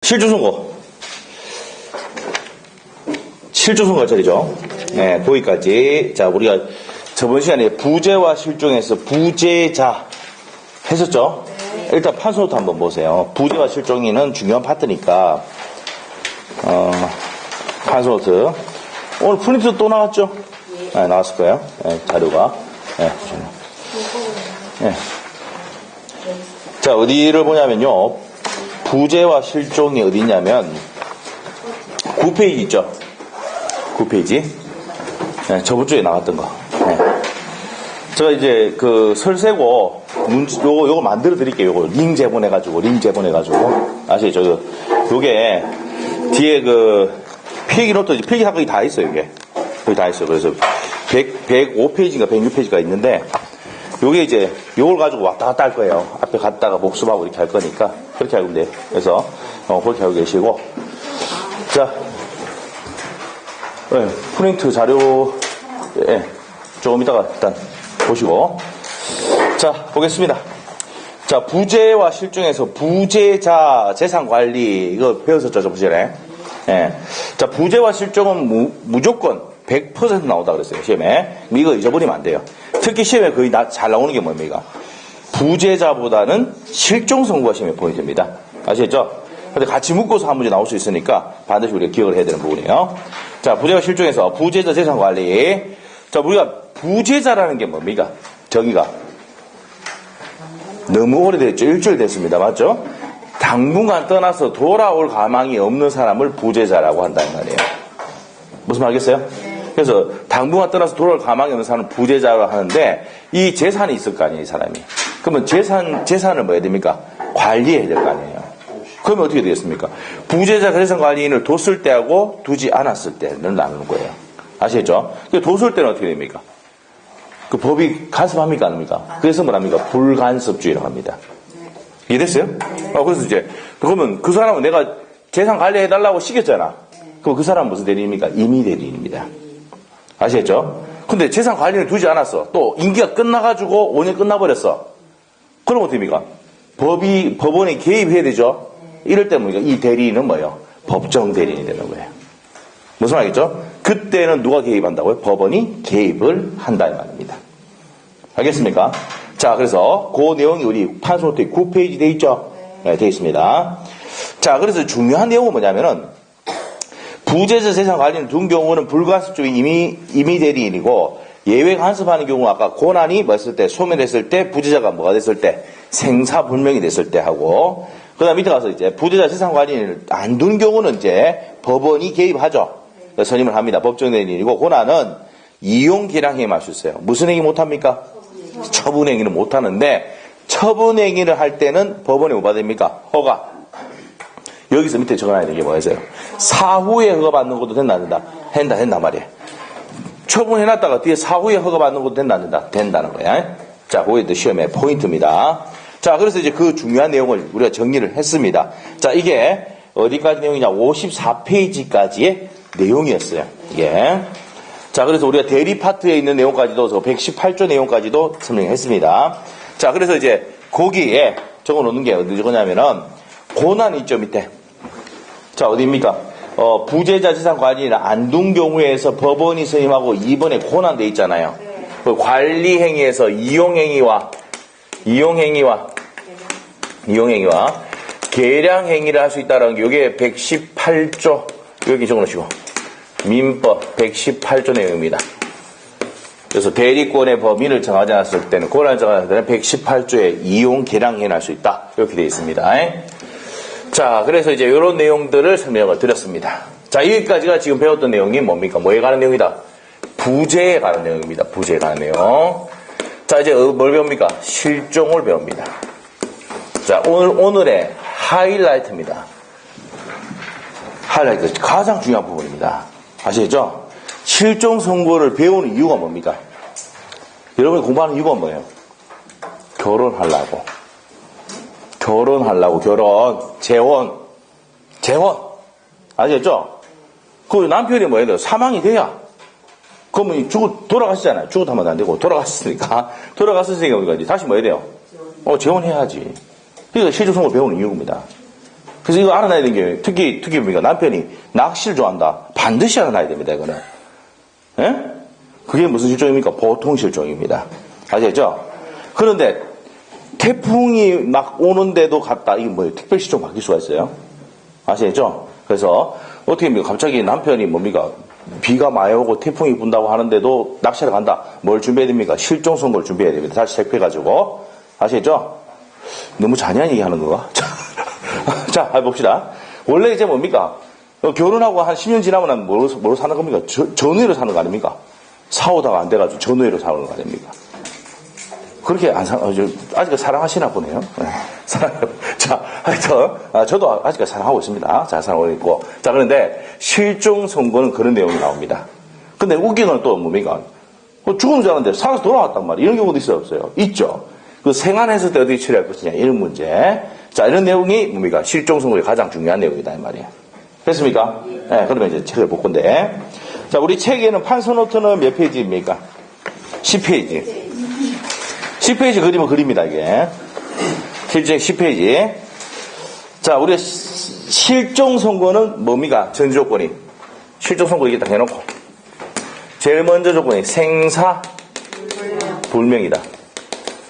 실주선고. 실주선고가 처리죠. 네, 거기까지. 자, 우리가 저번 시간에 부재와 실종에서 부재자 했었죠? 일단 판소부터 한번 보세요. 부재와 실종이는 중요한 파트니까, 판소부터. 오늘 프린트 또 나왔죠? 네, 나왔을 거예요. 네, 자료가. 네, 네. 자, 어디를 보냐면요. 부재와 실종이 어디 있냐면 9페이지 있죠? 9페이지. 네, 저번 주에 나왔던 거. 네. 제가 이제 그 설세고 요거 만들어 드릴게요. 요거 링 제본해가지고 아시죠? 요게 뒤에 그 필기 노트, 필기 사건이 다 있어요. 이게 거의 다 있어요. 그래서 105페이지인가 106페이지가 있는데 요게 이제 요걸 가지고 왔다 갔다 할 거예요. 앞에 갔다가 복습하고 이렇게 할 거니까 그렇게 알고 돼요. 그래서 그렇게 알고 계시고, 자, 네, 프린트 자료, 네, 조금 이따가 일단 보시고, 자, 보겠습니다. 자, 부재와 실종에서 부재자 재산관리 이거 배웠었죠, 저번 시간에. 네. 자, 부재와 실종은 무조건 100% 나온다 그랬어요, 시험에. 이거 잊어버리면 안 돼요. 특히 시험에 거의 잘 나오는 게 뭡니까? 부재자보다는 실종 선고가 시험에 포인트입니다. 아시겠죠? 근데 같이 묶어서 한 문제 나올 수 있으니까 반드시 우리가 기억을 해야 되는 부분이에요. 자, 부재와 실종에서 부재자 재산관리. 자, 우리가 부재자라는 게 뭡니까? 저기가 너무 오래됐죠. 일주일 됐습니다. 맞죠? 당분간 떠나서 돌아올 가망이 없는 사람을 부재자라고 한다는 말이에요. 무슨 말겠어요? 그래서 당분간 떠나서 돌아올 가망이 없는 사람을 부재자라고 하는데, 이 재산이 있을 거 아니에요, 이 사람이. 그러면 재산을 뭐 해야 됩니까? 관리해야 될 거 아니에요. 그러면 어떻게 되겠습니까? 부재자 재산관리인을 뒀을 때하고 두지 않았을 때는 나누는 거예요. 아시겠죠? 뒀을 때는 어떻게 됩니까? 그 법이 간섭합니까? 안 합니까? 그래서 뭐랍니까? 불간섭주의라고 합니다. 이해됐어요? 그래서 이제, 그러면 그 사람은 내가 재산 관리해달라고 시켰잖아. 그럼 그 사람은 무슨 대리인입니까? 임의 대리인입니다. 아시겠죠? 근데 재산 관리를 두지 않았어. 또 임기가 끝나가지고 5년 끝나버렸어. 그럼 어떻게 됩니까? 법원에 개입해야 되죠? 이럴 때 뭡니까? 이 대리인은 뭐예요? 법정 대리인이 되는 거예요. 무슨 말이겠죠? 그때는 누가 개입한다고요? 법원이 개입을 한다 이 말입니다. 알겠습니까? 자, 그래서 그 내용이 우리 판소노트에 9페이지 돼 있죠? 네, 돼 있습니다. 자, 그래서 중요한 내용은 뭐냐면은 부재자 재산 관리를 둔 경우는 불간섭적인 임의 대리인이고, 예외 간섭하는 경우는 아까 고난이 뭐였을 때, 소멸했을 때, 부재자가 뭐가 됐을 때, 생사불명이 됐을 때 하고, 그 다음 밑에 가서 이제 부재자 재산 관리를 안 둔 경우는 이제 법원이 개입하죠. 선임을 합니다. 법정 대리인이고, 고난은 이용 계량 행위를 할 수 있어요. 무슨 행위 못합니까? 처분 행위를 못하는데, 처분 행위를 할 때는 법원에 뭐 받습니까? 허가. 여기서 밑에 적어놔야 되는 게 뭐였어요? 사후에 허가받는 것도 된다, 안 된다? 된다 말이에요. 처분해놨다가 뒤에 사후에 허가받는 것도 된다, 안 된다? 된다는 거야. 자, 그게 시험의 포인트입니다. 자, 그래서 이제 그 중요한 내용을 우리가 정리를 했습니다. 자, 이게 어디까지 내용이냐? 54페이지까지의 내용이었어요. 이게. 자, 그래서 우리가 대리 파트에 있는 내용까지도, 118조 내용까지도 설명했습니다. 자, 그래서 이제 거기에 적어 놓는 게 어디 적었냐면은, 고난 있죠, 밑에. 자, 어디입니까? 부재자 재산 관리를 안 둔 경우에서 법원이 선임하고 2번에 고난돼 있잖아요. 그 관리 행위에서 이용 행위와 계량 행위를 할 수 있다는 게, 이게 118조, 여기 적어 놓으시고. 민법 118조 내용입니다. 그래서 대리권의 범위를 정하지 않았을 때는, 고난을 정하지 않았을 때는 118조에 이용 계량 행위를 할 수 있다. 이렇게 되어 있습니다. 자, 그래서 이제 이런 내용들을 설명을 드렸습니다. 자, 여기까지가 지금 배웠던 내용이 뭡니까? 뭐에 관한 내용이다? 부재에 관한 내용입니다. 부재에 관한 내용. 자, 이제 뭘 배웁니까? 실종을 배웁니다. 자, 오늘의 하이라이트입니다. 하이라이트. 가장 중요한 부분입니다. 아시겠죠? 실종 선고를 배우는 이유가 뭡니까? 여러분이 공부하는 이유가 뭐예요? 결혼하려고, 재혼. 아시겠죠? 그 남편이 뭐예요? 사망이 돼야. 그러면 돌아가시잖아요. 죽었다면 안 되고, 돌아갔으니까 우리가 이제 다시 뭐 해야 돼요? 재혼해야지. 그러니까 실종 선고를 배우는 이유입니다. 그래서 이거 알아놔야 되는 게, 특히 뭡니까? 남편이 낚시를 좋아한다. 반드시 알아놔야 됩니다, 이거는. 예? 그게 무슨 실종입니까? 보통 실종입니다. 아시겠죠? 그런데, 태풍이 막 오는데도 갔다. 이게 뭐예요? 특별 실종 바뀔 수가 있어요. 아시겠죠? 그래서, 어떻게 합니까? 갑자기 남편이 뭡니까? 비가 많이 오고 태풍이 분다고 하는데도 낚시를 간다. 뭘 준비해야 됩니까? 실종 선고를 준비해야 됩니다. 다시 체크해가지고. 아시겠죠? 너무 잔인한 얘기 하는 거가? 자, 봅시다. 원래 이제 뭡니까? 결혼하고 한 10년 지나면 뭐로 사는 겁니까? 전우회로 사는 거 아닙니까? 사오다가 안 돼가지고 전우회로 사는 거 아닙니까? 그렇게 아직 사랑하시나 보네요. 자, 하여튼, 저도 아직 사랑하고 있습니다. 자, 사랑하고 있고. 자, 그런데 실종 선고는 그런 내용이 나옵니다. 근데 웃기는 건 또 뭡니까? 죽은 줄 알았는데 살아서 돌아왔단 말이에요. 이런 경우도 있어요, 없어요? 있죠. 그 생안했을 때 어떻게 처리할 것이냐, 이런 문제. 자, 이런 내용이 뭡니까? 실종 선고의 가장 중요한 내용이다, 이 말이에요. 됐습니까? 네, 그러면 이제 책을 볼 건데. 자, 우리 책에는 판서노트는 몇 페이지입니까? 10페이지. 10페이지 그림은 그립니다, 이게. 실제 10페이지. 자, 우리가 실종 선고는 뭡니까? 전제 조건이. 실종 선고 이게 딱 해놓고. 제일 먼저 조건이 생사 불명이다.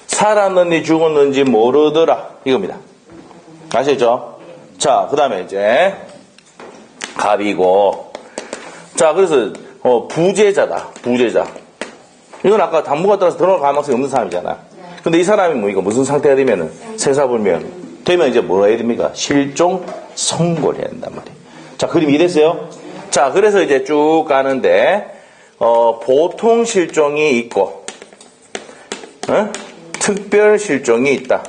살았는지 죽었는지 모르더라. 이겁니다. 아시겠죠? 자, 그 다음에 이제 갑이고. 자, 그래서 부재자다. 부재자. 이건 아까 당부가 따라서 들어갈 가능성이 없는 사람이잖아. 근데 이 사람이 뭡니까? 무슨 상태가 되면은 생사불명 되면 이제 뭐 해야 됩니까? 실종 선고를 해야 된단 말이에요. 자, 그림 이해됐어요? 자, 그래서 이제 쭉 가는데 보통 실종이 있고 특별 실종이 있다.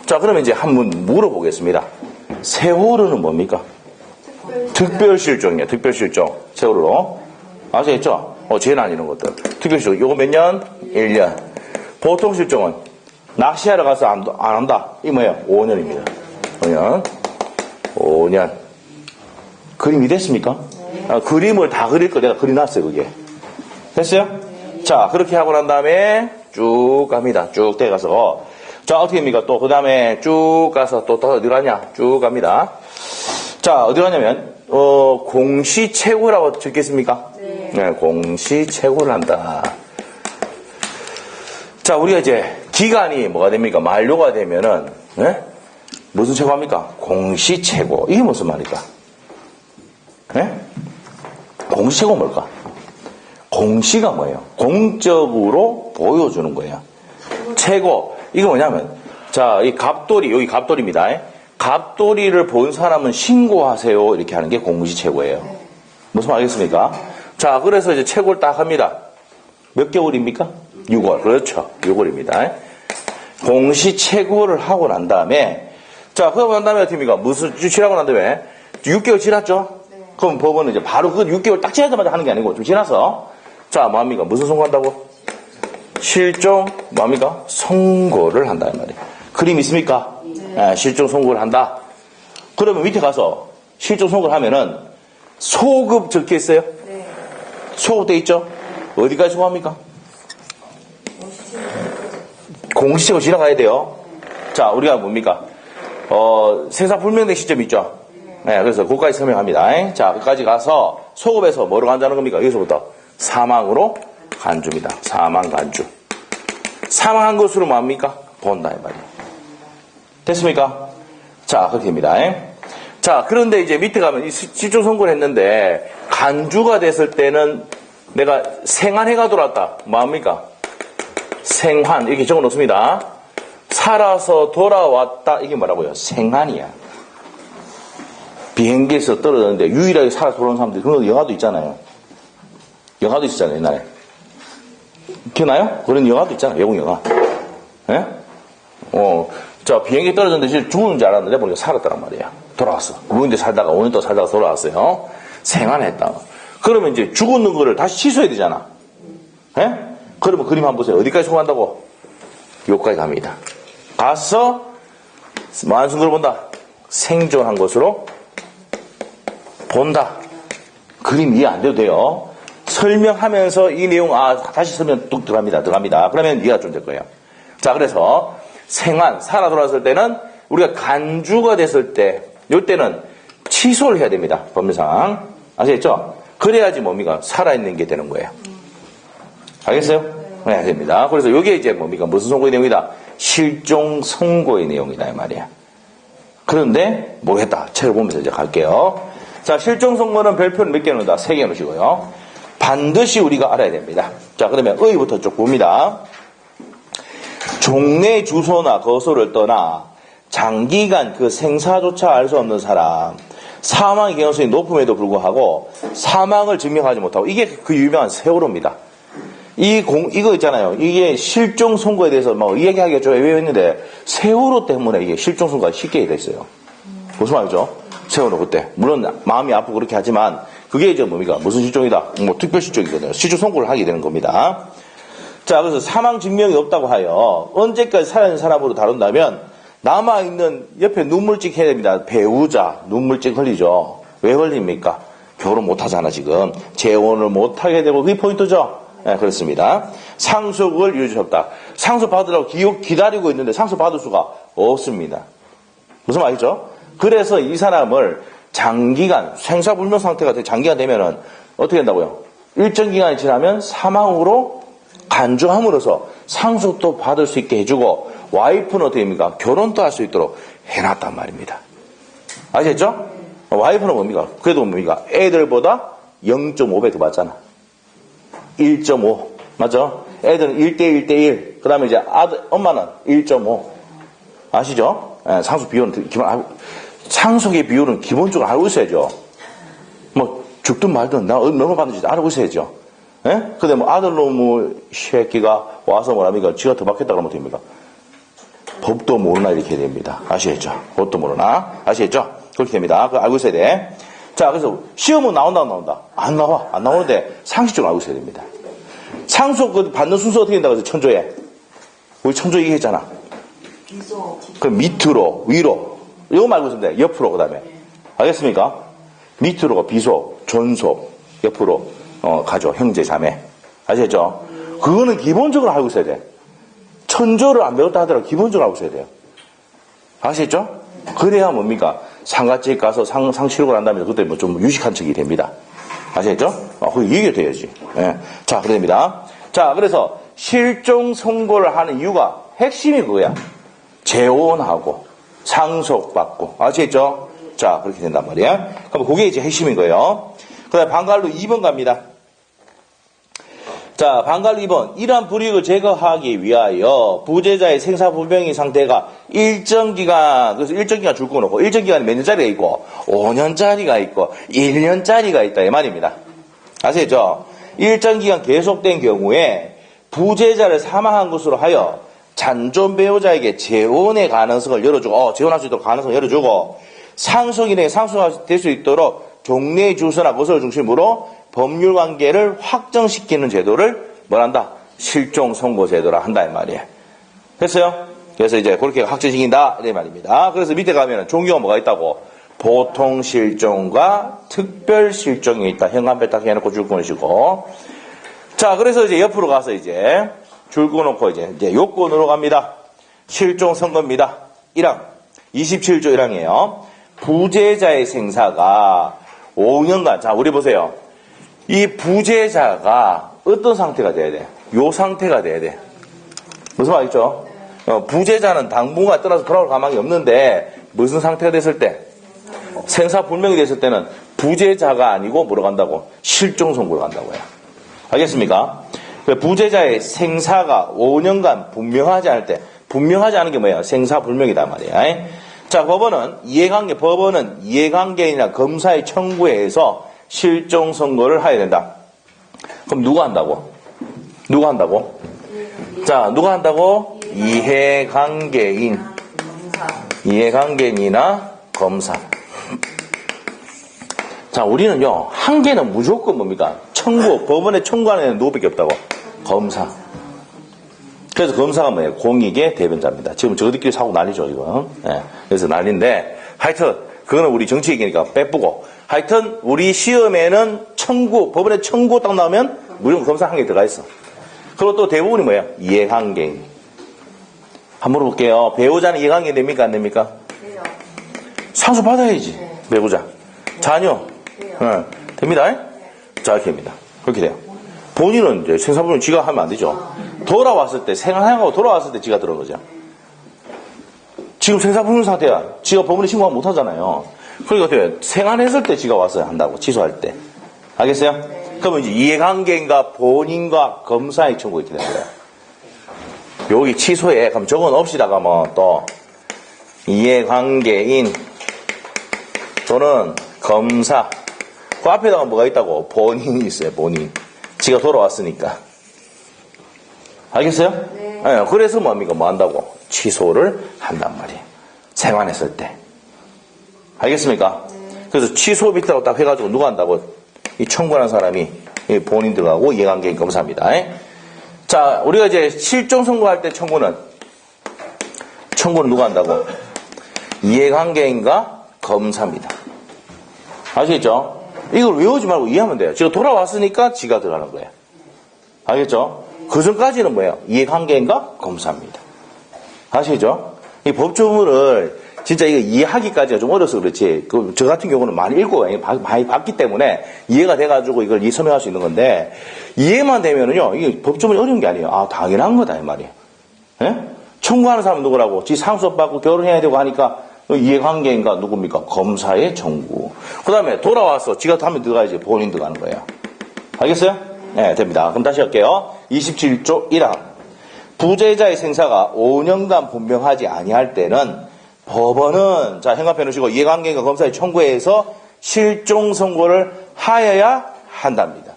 자, 그러면 이제 한번 물어보겠습니다. 세월호는 뭡니까? 특별 실종이에요. 특별 실종. 세월호. 아시겠죠? 제일 안 이런 것들. 특별 실종. 요거 몇 년? 1년. 보통 실종은 낚시하러 가서 안 한다. 이 뭐예요? 5년입니다. 5년. 5년. 그림이 됐습니까? 그림을 다 그릴 거 내가 그려놨어요, 그게. 됐어요? 자, 그렇게 하고 난 다음에 쭉 갑니다. 쭉 떼가서. 자, 어떻게 합니까? 또, 그 다음에 쭉 가서 또 어디 가냐? 쭉 갑니다. 자, 어디 가냐면, 공시최고라고 적겠습니까? 네, 공시최고를 한다. 자, 우리가 이제 기간이 뭐가 됩니까? 만료가 되면은, 네? 무슨 최고합니까? 공시최고. 이게 무슨 말일까? 네? 공시최고 뭘까? 공시가 뭐예요? 공적으로 보여주는 거예요. 최고. 이거 뭐냐면, 자, 이 갑돌이, 여기 갑돌입니다. 갑돌이를 본 사람은 신고하세요. 이렇게 하는 게 공시최고예요. 무슨 말 알겠습니까? 자, 그래서 이제 최고를 딱 합니다. 몇 개월입니까? 6월. 그렇죠. 6월입니다. 공시최고를 하고 난 다음에, 자, 그러고 난 다음에 어떻게 합니까? 무슨, 지나고 난 다음에, 6개월 지났죠? 그럼 법원은 이제 바로 그 6개월 딱 지나자마자 하는 게 아니고, 좀 지나서, 자, 뭐합니까? 무슨 선고한다고? 실종, 뭐합니까? 선고를 한다, 이 말이에요. 그림 있습니까? 네, 실종 선고를 한다. 그러면 밑에 가서 실종 선고를 하면은 소급 적혀 있어요? 네. 소급돼 있죠? 어디까지 소급합니까? 공시책으로 지나가야 돼요. 자, 우리가 뭡니까? 생사불명된 시점이 있죠? 네, 그래서 그것까지 설명합니다. 자, 그까지 가서 소급해서 뭐로 간다는 겁니까? 여기서부터 사망으로 간주입니다. 사망 간주. 사망한 것으로 뭐합니까? 본다, 이 말이에요. 됐습니까? 자, 그렇게 됩니다. 자, 그런데 이제 밑에 가면 실종 선고를 했는데 간주가 됐을 때는 내가 생환해가 돌아왔다. 뭐합니까? 생환. 이렇게 적어 놓습니다. 살아서 돌아왔다. 이게 뭐라고요? 생환이야. 비행기에서 떨어졌는데 유일하게 살아 돌아온 사람들이 그런 영화도 있잖아요. 영화도 있었잖아요, 옛날에. 기억나요? 그런 영화도 있잖아요, 외국 영화. 예? 자, 비행기 떨어졌는데 진짜 죽는 줄 알았는데 보니까 살았단 말이야. 돌아왔어. 무인대 살다가 5년 동안 살다가 돌아왔어요. 생환했다. 그러면 이제 죽었는 거를 다시 취소해야 되잖아. 예? 그러면 그림 한번 보세요. 어디까지 소환한다고? 여기까지 갑니다. 가서 만순서를 본다. 생존한 것으로 본다. 그림 이해 안 돼도 돼요. 설명하면서 이 내용, 다시 설명 뚝 들어갑니다. 그러면 이해가 좀 될 거예요. 자, 그래서 생환, 살아 돌아왔을 때는 우리가 간주가 됐을 때, 이때는 취소를 해야 됩니다. 법률상. 아시겠죠? 그래야지 뭡니까? 살아있는 게 되는 거예요. 알겠어요? 네, 됩니다. 그래서 이게 이제 뭡니까? 무슨 선고의 내용이다? 실종 선고의 내용이다, 이 말이야. 그런데, 모르겠다. 책을 보면서 이제 갈게요. 자, 실종 선고는 별표를 몇 개 놓는다? 3개 놓으시고요. 반드시 우리가 알아야 됩니다. 자, 그러면 의부터 쭉 봅니다. 종래 주소나 거소를 떠나 장기간 그 생사조차 알 수 없는 사람, 사망의 경향성이 높음에도 불구하고 사망을 증명하지 못하고, 이게 그 유명한 세월호입니다. 이거 있잖아요. 이게 실종 선고에 대해서 막 이야기하기가 좀 애매했는데, 세월호 때문에 이게 실종 선고가 쉽게 됐어요. 무슨 말이죠? 세월호 그때. 물론 마음이 아프고 그렇게 하지만, 그게 이제 뭡니까? 무슨 실종이다? 뭐 특별 실종이거든요. 실종 선고를 하게 되는 겁니다. 자, 그래서 사망 증명이 없다고 하여 언제까지 살아있는 사람으로 다룬다면 남아있는 옆에 눈물찍 해야 됩니다. 배우자 눈물찍 흘리죠. 왜 흘립니까? 결혼 못하잖아 지금. 재혼을 못하게 되고 그게 포인트죠. 네, 그렇습니다. 상속을 이룰 수 없다. 상속 받으라고 기다리고 있는데 상속 받을 수가 없습니다. 무슨 말이죠? 그래서 이 사람을 장기간 생사불명 상태가 장기간 되면은 어떻게 된다고요? 일정 기간이 지나면 사망으로 간주함으로써 상속도 받을 수 있게 해주고, 와이프는 어떻게 됩니까? 결혼도 할 수 있도록 해놨단 말입니다. 아시겠죠? 와이프는 뭡니까? 그래도 뭡니까? 애들보다 0.5배 더 받잖아. 1.5. 맞죠? 애들은 1대1, 1대1. 그 다음에 이제 엄마는 1.5. 아시죠? 예, 상속 비율은, 상속의 비율은 기본적으로 알고 있어야죠. 뭐, 죽든 말든, 나 얼마 받는지 알고 있어야죠. 예? 근데 뭐 아들놈의 새끼가 와서 뭐랍니까? 지가 더 받겠다 그러면 됩니까? 법도 모르나 이렇게 됩니다. 아시겠죠? 법도 모르나? 아시겠죠? 그렇게 됩니다. 그거 알고 있어야 돼. 자, 그래서 시험은 나온다. 안 나와. 안 나오는데 상식적으로 알고 있어야 됩니다. 상속 받는 순서 어떻게 된다고 해서 천조에. 우리 천조 얘기했잖아. 그 밑으로, 위로. 이거 말고 있으면 돼. 옆으로, 그 다음에. 알겠습니까? 밑으로가 비속, 전속, 옆으로. 가죠. 형제, 자매. 아시겠죠? 그거는 기본적으로 알고 있어야 돼. 천조를 안 배웠다 하더라도 기본적으로 알고 있어야 돼요. 아시겠죠? 그래야 뭡니까? 상가집 가서 상실을 한다면 그때 뭐 좀 유식한 척이 됩니다. 아시겠죠? 그게 얘기가 돼야지. 예. 자, 그럽니다. 자, 그래서 실종 선고를 하는 이유가 핵심이 그거야. 재혼하고 상속받고. 아시겠죠? 자, 그렇게 된단 말이야. 그럼 그게 이제 핵심인 거예요. 그 다음에 방갈로 2번 갑니다. 자, 방갈로 2번. 이러한 불이익을 제거하기 위하여 부재자의 생사불명의 상태가 일정 기간, 그래서 일정 기간 줄 거놓고, 일정 기간이 몇 년짜리가 있고, 5년짜리가 있고, 1년짜리가 있다. 이 말입니다. 아시겠죠? 일정 기간 계속된 경우에 부재자를 사망한 것으로 하여 잔존 배우자에게 재혼의 가능성을 열어주고, 재혼할 수 있도록 가능성을 열어주고, 상속인에게 상속될 수 있도록 종래 주소나 거소를 중심으로 법률 관계를 확정시키는 제도를 뭐란다? 실종 선고 제도라 한다 이 말이에요. 됐어요? 그래서 이제 그렇게 확정시킨다 이 말입니다. 그래서 밑에 가면은 종류가 뭐가 있다고? 보통 실종과 특별 실종이 있다. 현관별 딱 해놓고 줄 끊으시고. 자, 그래서 이제 옆으로 가서 이제 줄 끊어놓고 이제 요건으로 갑니다. 실종 선고입니다. 1항 27조 1항이에요. 부재자의 생사가 5년간, 자, 우리 보세요. 이 부재자가 어떤 상태가 돼야 돼? 요 상태가 돼야 돼. 무슨 말이죠? 부재자는 당분간 떠나서 돌아올 가망이 없는데, 무슨 상태가 됐을 때? 생사불명이 됐을 때는 부재자가 아니고 뭐로 간다고? 실종 선고로 간다고 해요. 알겠습니까? 부재자의 생사가 5년간 분명하지 않을 때, 분명하지 않은 게 뭐예요? 생사불명이다 말이야. 자, 법원은 이해관계인이나 검사의 청구에 의해서 실종 선고를 해야 된다. 그럼 누가 한다고? 누가 한다고? 자, 누가 한다고? 이해관계인이나 검사. 자, 우리는요, 한계는 무조건 뭡니까? 법원에 청구하는 애는 누구밖에 없다고? 검사. 그래서 검사가 뭐예요? 공익의 대변자입니다. 지금 저들끼리 사고 난리죠, 이거. 예. 그래서 난리인데, 하여튼, 그거는 우리 정치 얘기니까 빼쁘고, 하여튼, 우리 시험에는 법원에 청구 딱 나오면 무조건 검사 한 개 들어가 있어. 그리고 또 대부분이 뭐예요? 이해관계인. 한번 물어볼게요. 배우자는 이해관계 됩니까? 안 됩니까? 돼요. 상속 받아야지. 네. 배우자. 자녀. 돼요. 네. 됩니다. 자, 이렇게 됩니다. 그렇게 돼요. 본인은 이제 생사불명 지가 하면 안 되죠. 돌아왔을 때, 생활하고 돌아왔을 때 지가 들어온 거죠. 지금 생사불명 상태야. 지가 법원에 신고하면 못 하잖아요. 그러니까 어떻게 생활했을 때 지가 와서 한다고, 취소할 때. 알겠어요? 네. 그러면 이제 이해관계인가 본인과 검사의 청구 이렇게 되는 거예요. 여기 취소에, 그럼 저건 없이다가 뭐 또, 이해관계인 또는 검사. 그 앞에다가 뭐가 있다고? 본인이 있어요, 본인. 지가 돌아왔으니까. 알겠어요? 네. 네, 그래서 뭡니까? 뭐 한다고? 취소를 한단 말이에요. 생활했을 때. 알겠습니까? 네. 그래서 취소 밑으로 딱 해가지고 누가 한다고? 이 청구하는 사람이 본인 들어가고 이해관계인 검사입니다. 자, 우리가 이제 실종 선고할 때 청구는 누가 한다고? 이해관계인과 검사입니다. 아시겠죠? 이걸 외우지 말고 이해하면 돼요. 지가 돌아왔으니까 지가 들어가는 거예요. 알겠죠? 그 전까지는 뭐예요? 이해관계인과 검사입니다. 아시겠죠? 이 법조문을 진짜 이거 이해하기까지가 좀 어려서 그렇지. 저 같은 경우는 많이 읽고 많이 봤기 때문에 이해가 돼가지고 이걸 설명할 수 있는 건데 이해만 되면은요, 이게 법조문이 어려운 게 아니에요. 아, 당연한 거다 이 말이에요. 예? 청구하는 사람은 누구라고? 지 상속 받고 결혼해야 되고 하니까 이해관계인가 누굽니까? 검사의 청구. 그 다음에 돌아와서 지가 하면 들어가야지 본인 들어가는 거예요. 알겠어요? 네, 됩니다. 그럼 다시 할게요. 27조 1항. 부재자의 생사가 5년간 분명하지 아니할 때는 법원은, 자, 행간해 놓으시고 이해관계인과 검사의 청구에서 실종 선고를 하여야 한답니다.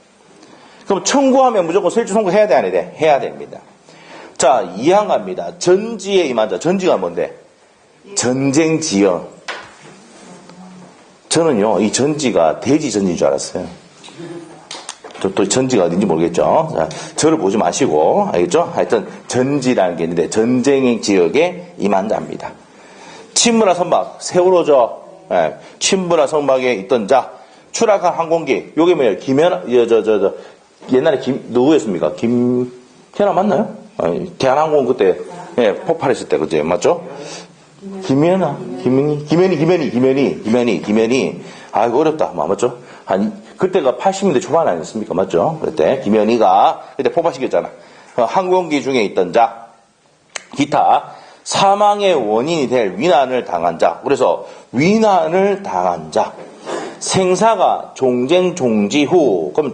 그럼 청구하면 무조건 실종 선고 해야 돼, 안 해야 돼? 해야 됩니다. 자, 2항 갑니다. 전지에 임한 자. 전지가 뭔데? 전쟁 지연. 저는요, 이 전지가 돼지 전지인 줄 알았어요. 또 전지가 어딘지 모르겠죠. 자, 저를 보지 마시고, 알겠죠? 하여튼, 전지라는 게 있는데, 전쟁 지역에 임한 자입니다. 침무나 선박, 세월호 침무나 선박에 있던 자, 추락한 항공기, 요게 뭐예요? 옛날에 누구였습니까? 김현아 맞나요? 대한항공 그때, 예, 폭발했을 때, 그죠? 맞죠? 김현아, 김현이. 아이고, 어렵다. 맞죠? 그때가 80년대 초반 아니었습니까? 맞죠? 그때, 김현이가, 그때 폭발시켰잖아. 항공기 중에 있던 자, 기타, 사망의 원인이 될 위난을 당한 자. 그래서, 위난을 당한 자. 생사가 종쟁 종지 후, 그럼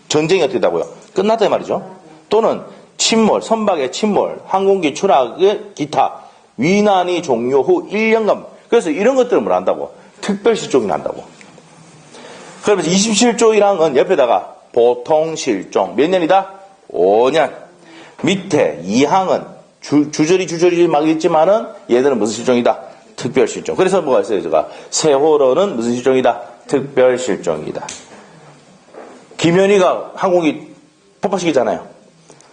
전쟁이 어떻게 되다고요? 끝났다, 이 말이죠? 또는, 침몰, 선박의 침몰, 항공기 추락의 기타, 위난이 종료 후 1년간. 그래서 이런 것들을 뭘 한다고? 특별실종이 난다고. 그러면서 27조 1항은 옆에다가 보통 실종. 몇 년이다? 5년. 밑에 2항은 주저리 막 있지만은 얘들은 무슨 실종이다? 특별실종. 그래서 뭐가 있어요? 제가 세월호는 무슨 실종이다? 특별실종이다. 김현희가 항공기 폭파시키잖아요.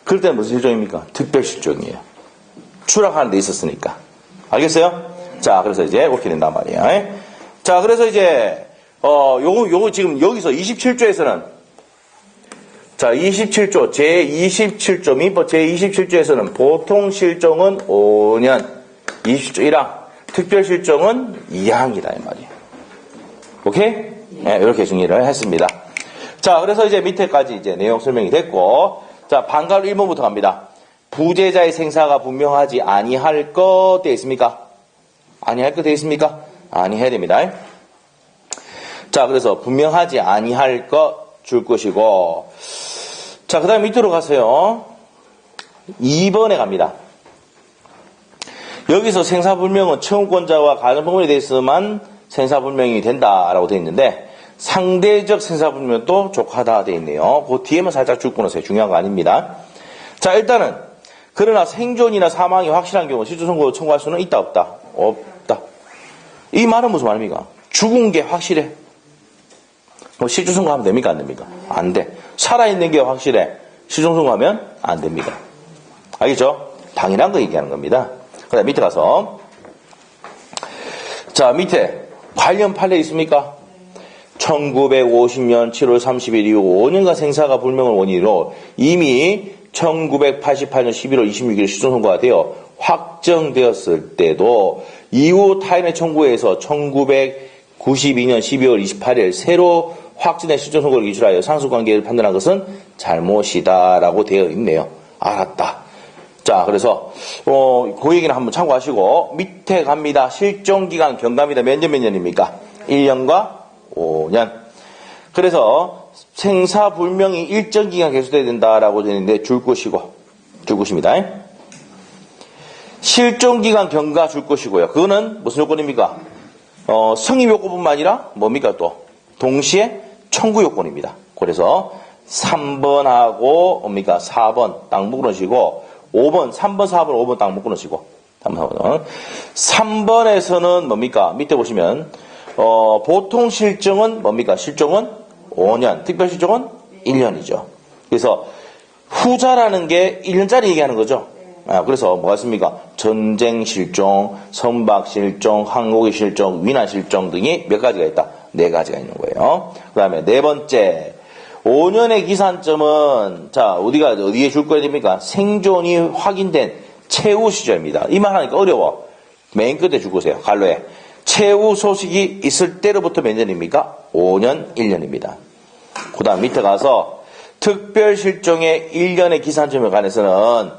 그럴 때는 무슨 실종입니까? 특별실종이에요. 추락하는 데 있었으니까. 알겠어요? 자, 그래서 이제 이렇게 된단 말이에요. 자, 그래서 이제 요거 지금 여기서 27조에서는 자, 27조 제27조 민법 제27조에서는 보통 실종은 5년, 27조 1항, 특별 실종은 2항이다 이 말이에요. 오케이? 네, 이렇게 정리를 했습니다. 자, 그래서 이제 밑에까지 이제 내용 설명이 됐고, 자, 방가로 1번부터 갑니다. 부재자의 생사가 분명하지 아니할 것 되어 있습니까? 아니할 것 되어 있습니까? 아니해야 됩니다. 자, 그래서 분명하지 아니할 것 줄 것이고, 자, 그 다음에 밑으로 가세요. 2번에 갑니다. 여기서 생사불명은 청구권자와 가정법원에 대해서만 생사불명이 된다라고 되어 있는데, 상대적 생사불명도 족하다 되어 있네요. 그 뒤에만 살짝 줄 끊으세요. 중요한 거 아닙니다. 자, 일단은 그러나 생존이나 사망이 확실한 경우 실종선고 청구할 수는 있다 없다? 없다. 이 말은 무슨 말입니까? 죽은 게 확실해. 뭐 실종선고하면 됩니까? 안 됩니까? 안 돼. 살아있는 게 확실해. 실종선고하면 안 됩니다. 알겠죠? 당연한 거 얘기하는 겁니다. 그 다음 밑에 가서 자, 밑에 관련 판례 있습니까? 1950년 7월 30일 이후 5년간 생사가 불명을 원인으로 이미 1988년 11월 26일 실종선고가 되어 확정되었을 때도 이후 타인의 청구에서 1992년 12월 28일 새로 확진된 실종 선고를 기출하여 상속관계를 판단한 것은 잘못이다라고 되어 있네요. 알았다. 자, 그래서 그 얘기는 한번 참고하시고 밑에 갑니다. 실종기간 경과입니다. 몇 년입니까? 1년과 5년. 그래서 생사불명이 일정 기간 계속돼야 된다라고 되어 있는데 줄 것입니다. 실종기간 경과 줄 것이고요. 그거는 무슨 요건입니까? 성립 요건뿐만 아니라 뭡니까 또? 동시에 청구 요건입니다. 그래서 3번하고 뭡니까? 4번 딱 묶어놓으시고 5번, 3번, 4번, 5번 딱 묶어놓으시고 3번에서는 뭡니까? 밑에 보시면 보통 실종은 뭡니까? 실종은 5년, 특별 실종은 1년이죠. 그래서 후자라는 게 1년짜리 얘기하는 거죠. 그래서 뭐가 있습니까? 전쟁 실종, 선박 실종, 항공기 실종, 위난 실종 등이 몇 가지가 있다? 4가지가 있는 거예요. 그 다음에 네 번째, 5년의 기산점은, 자, 어디에 줄 거야 됩니까? 생존이 확인된 최후 시절입니다. 이 말 하니까 어려워. 맨 끝에 줄 거세요. 갈로에. 최후 소식이 있을 때로부터 몇 년입니까? 5년, 1년입니다. 그 다음 밑에 가서, 특별 실종의 1년의 기산점에 관해서는,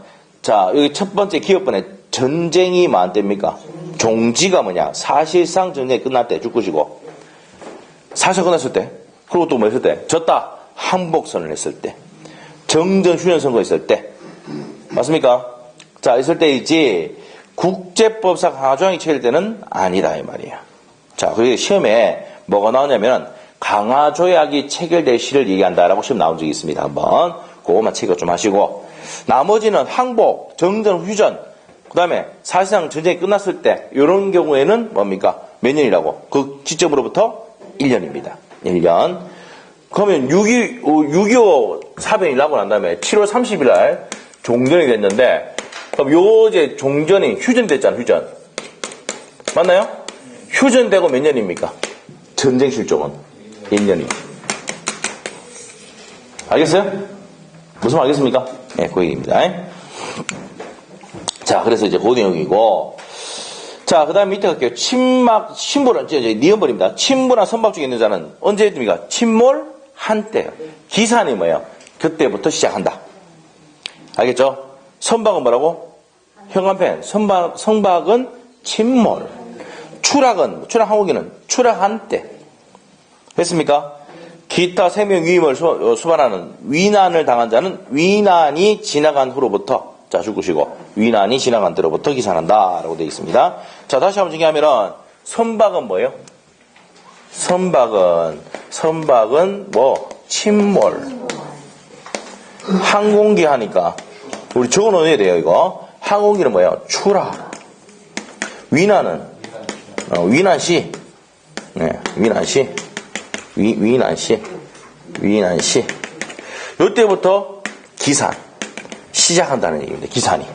자, 여기 첫 번째 기업번에 전쟁이 많답니까? 종지가 뭐냐? 사실상 전쟁이 끝날 때 줄 것이고, 사실 끝났을 때, 그리고 또 뭐 했을 때? 졌다. 항복선을 했을 때. 정전 휴전 선거 했을 때. 맞습니까? 자, 있을 때이지, 국제법상 강화조항이 체결 때는 아니다, 이 말이에요. 자, 그리고 시험에 뭐가 나오냐면, 강화조약이 체결될 시를 얘기한다라고 시험 나온 적이 있습니다. 한번. 그거만 체크 좀 하시고. 나머지는 항복, 정전, 휴전, 그 다음에 사실상 전쟁이 끝났을 때, 이런 경우에는 뭡니까? 몇 년이라고? 그 시점으로부터 1년입니다. 1년. 그러면 6.25 사변이 나고 난 다음에 7월 30일 날 종전이 됐는데, 그럼 요 이제 종전이 휴전됐잖아, 휴전. 맞나요? 휴전되고 몇 년입니까? 전쟁 실종은 1년이에요. 알겠어요? 무슨 말 알겠습니까? 네, 그 얘기입니다. 자, 그래서 이제 그 내용이고, 자, 그 다음 밑에 갈게요. 침막, 침몰은, 이제 니은벌입니다. 침몰한 선박 중에 있는 자는 언제 됩니까? 침몰 한때요. 기산이 뭐예요? 그때부터 시작한다. 알겠죠? 선박은 뭐라고? 현관펜. 선박은 침몰. 추락 항공기는 추락한 때. 됐습니까? 기타 생명 위임을 수반하는 위난을 당한 자는 위난이 지나간 후로부터, 자, 죽으시고, 위난이 지나간 때로부터 기산한다. 라고 되어 있습니다. 자, 다시 한번 정리하면은, 선박은 뭐예요? 선박은 뭐, 침몰. 항공기 하니까, 우리 적어 놓아야 돼요, 이거. 항공기는 뭐예요? 추락. 위난은, 위난시. 네, 위난시. 위난시. 요때부터 기산. 시작한다는 얘기입니다. 기산이.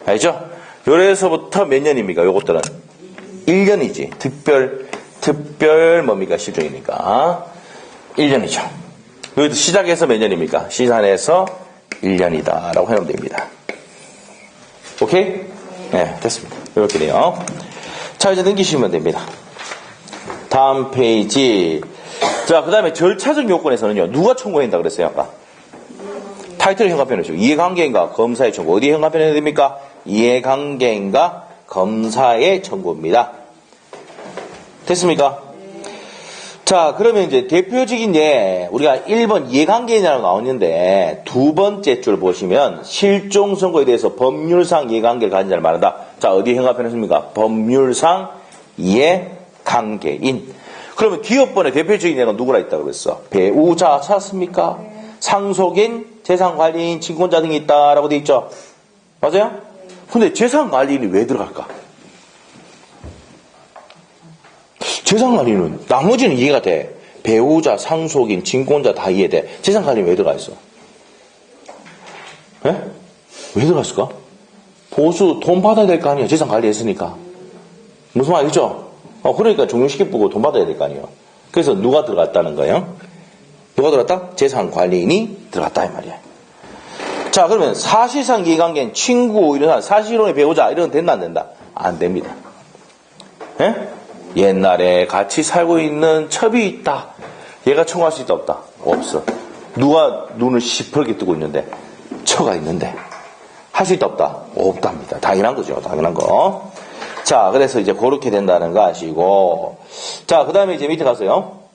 알죠? 요래서부터 몇 년입니까? 요것들은 1년이지. 특별 뭡니까? 실종이니까 1년이죠. 여기도 시작해서 몇 년입니까? 시산해서 1년이다 라고 하면 됩니다. 오케이? 네, 됐습니다. 이렇게 돼요. 자, 이제 넘기시면 됩니다. 다음 페이지. 자, 그 다음에 절차적 요건에서는요, 누가 청구한다 그랬어요, 아까? 타이틀 현관편이죠. 이해관계인가 검사의 청구. 어디에 현관편이 해야 됩니까? 이해관계인가 검사의 청구입니다. 됐습니까? 자, 그러면 이제 대표적인 예, 우리가 1번 이해관계인이라고 나오는데 두 번째 줄 보시면 실종 선고에 대해서 법률상 이해관계를 가진 자를 말한다. 자, 어디에 현관편이 있습니까? 법률상 이해관계인. 그러면 기업번에 대표적인 예가 누구라 있다고 그랬어? 배우자 찾았습니까? 상속인, 재산관리인, 친권자 등이 있다라고 돼 있죠? 맞아요? 근데 재산관리인이 왜 들어갈까? 재산관리는 나머지는 이해가 돼. 배우자, 상속인, 친권자 다 이해돼. 재산관리는 왜 들어가 있어? 예? 왜 들어갔을까? 보수 돈 받아야 될 거 아니에요. 재산관리했으니까. 무슨 말이죠? 그러니까 종료시키고 돈 받아야 될 거 아니에요. 그래서 누가 들어갔다는 거예요? 누가 들어갔다? 재산관리인이 들어갔다 이 말이야. 자, 그러면 사실상 이해관계는 친구, 이런 사실혼의 배우자, 이런 건 된다, 안 된다? 안 됩니다. 예? 옛날에 같이 살고 있는 첩이 있다. 얘가 청구할 수 있다, 없다? 없어. 누가 눈을 시퍼렇게 뜨고 있는데, 처가 있는데, 할 수 있다, 없다? 없답니다. 당연한 거죠, 당연한 거. 자, 그래서 이제 그렇게 된다는 거 아시고. 자, 그 다음에 이제 밑에 가서요.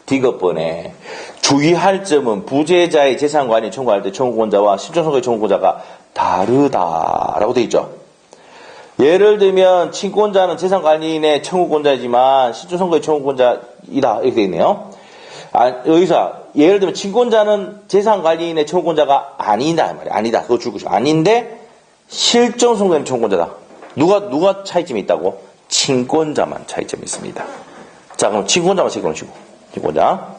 D급번에 주의할 점은 부재자의 재산관리 청구할 때 청구권자와 실존선거의 청구권자가 다르다라고 되어 있죠. 예를 들면 친권자는 재산관리인의 청구권자이지만 실존선거의 청구권자이다 이렇게 되어 있네요. 여기서 예를 들면 친권자는 재산관리인의 청구권자가 아니다 말이야. 아니다. 그거 줄 것이고 아닌데 실존선거의 청구권자다. 누가 차이점이 있다고? 친권자만 차이점이 있습니다. 자, 그럼 친권자만 체크해놓으시고. 친권자.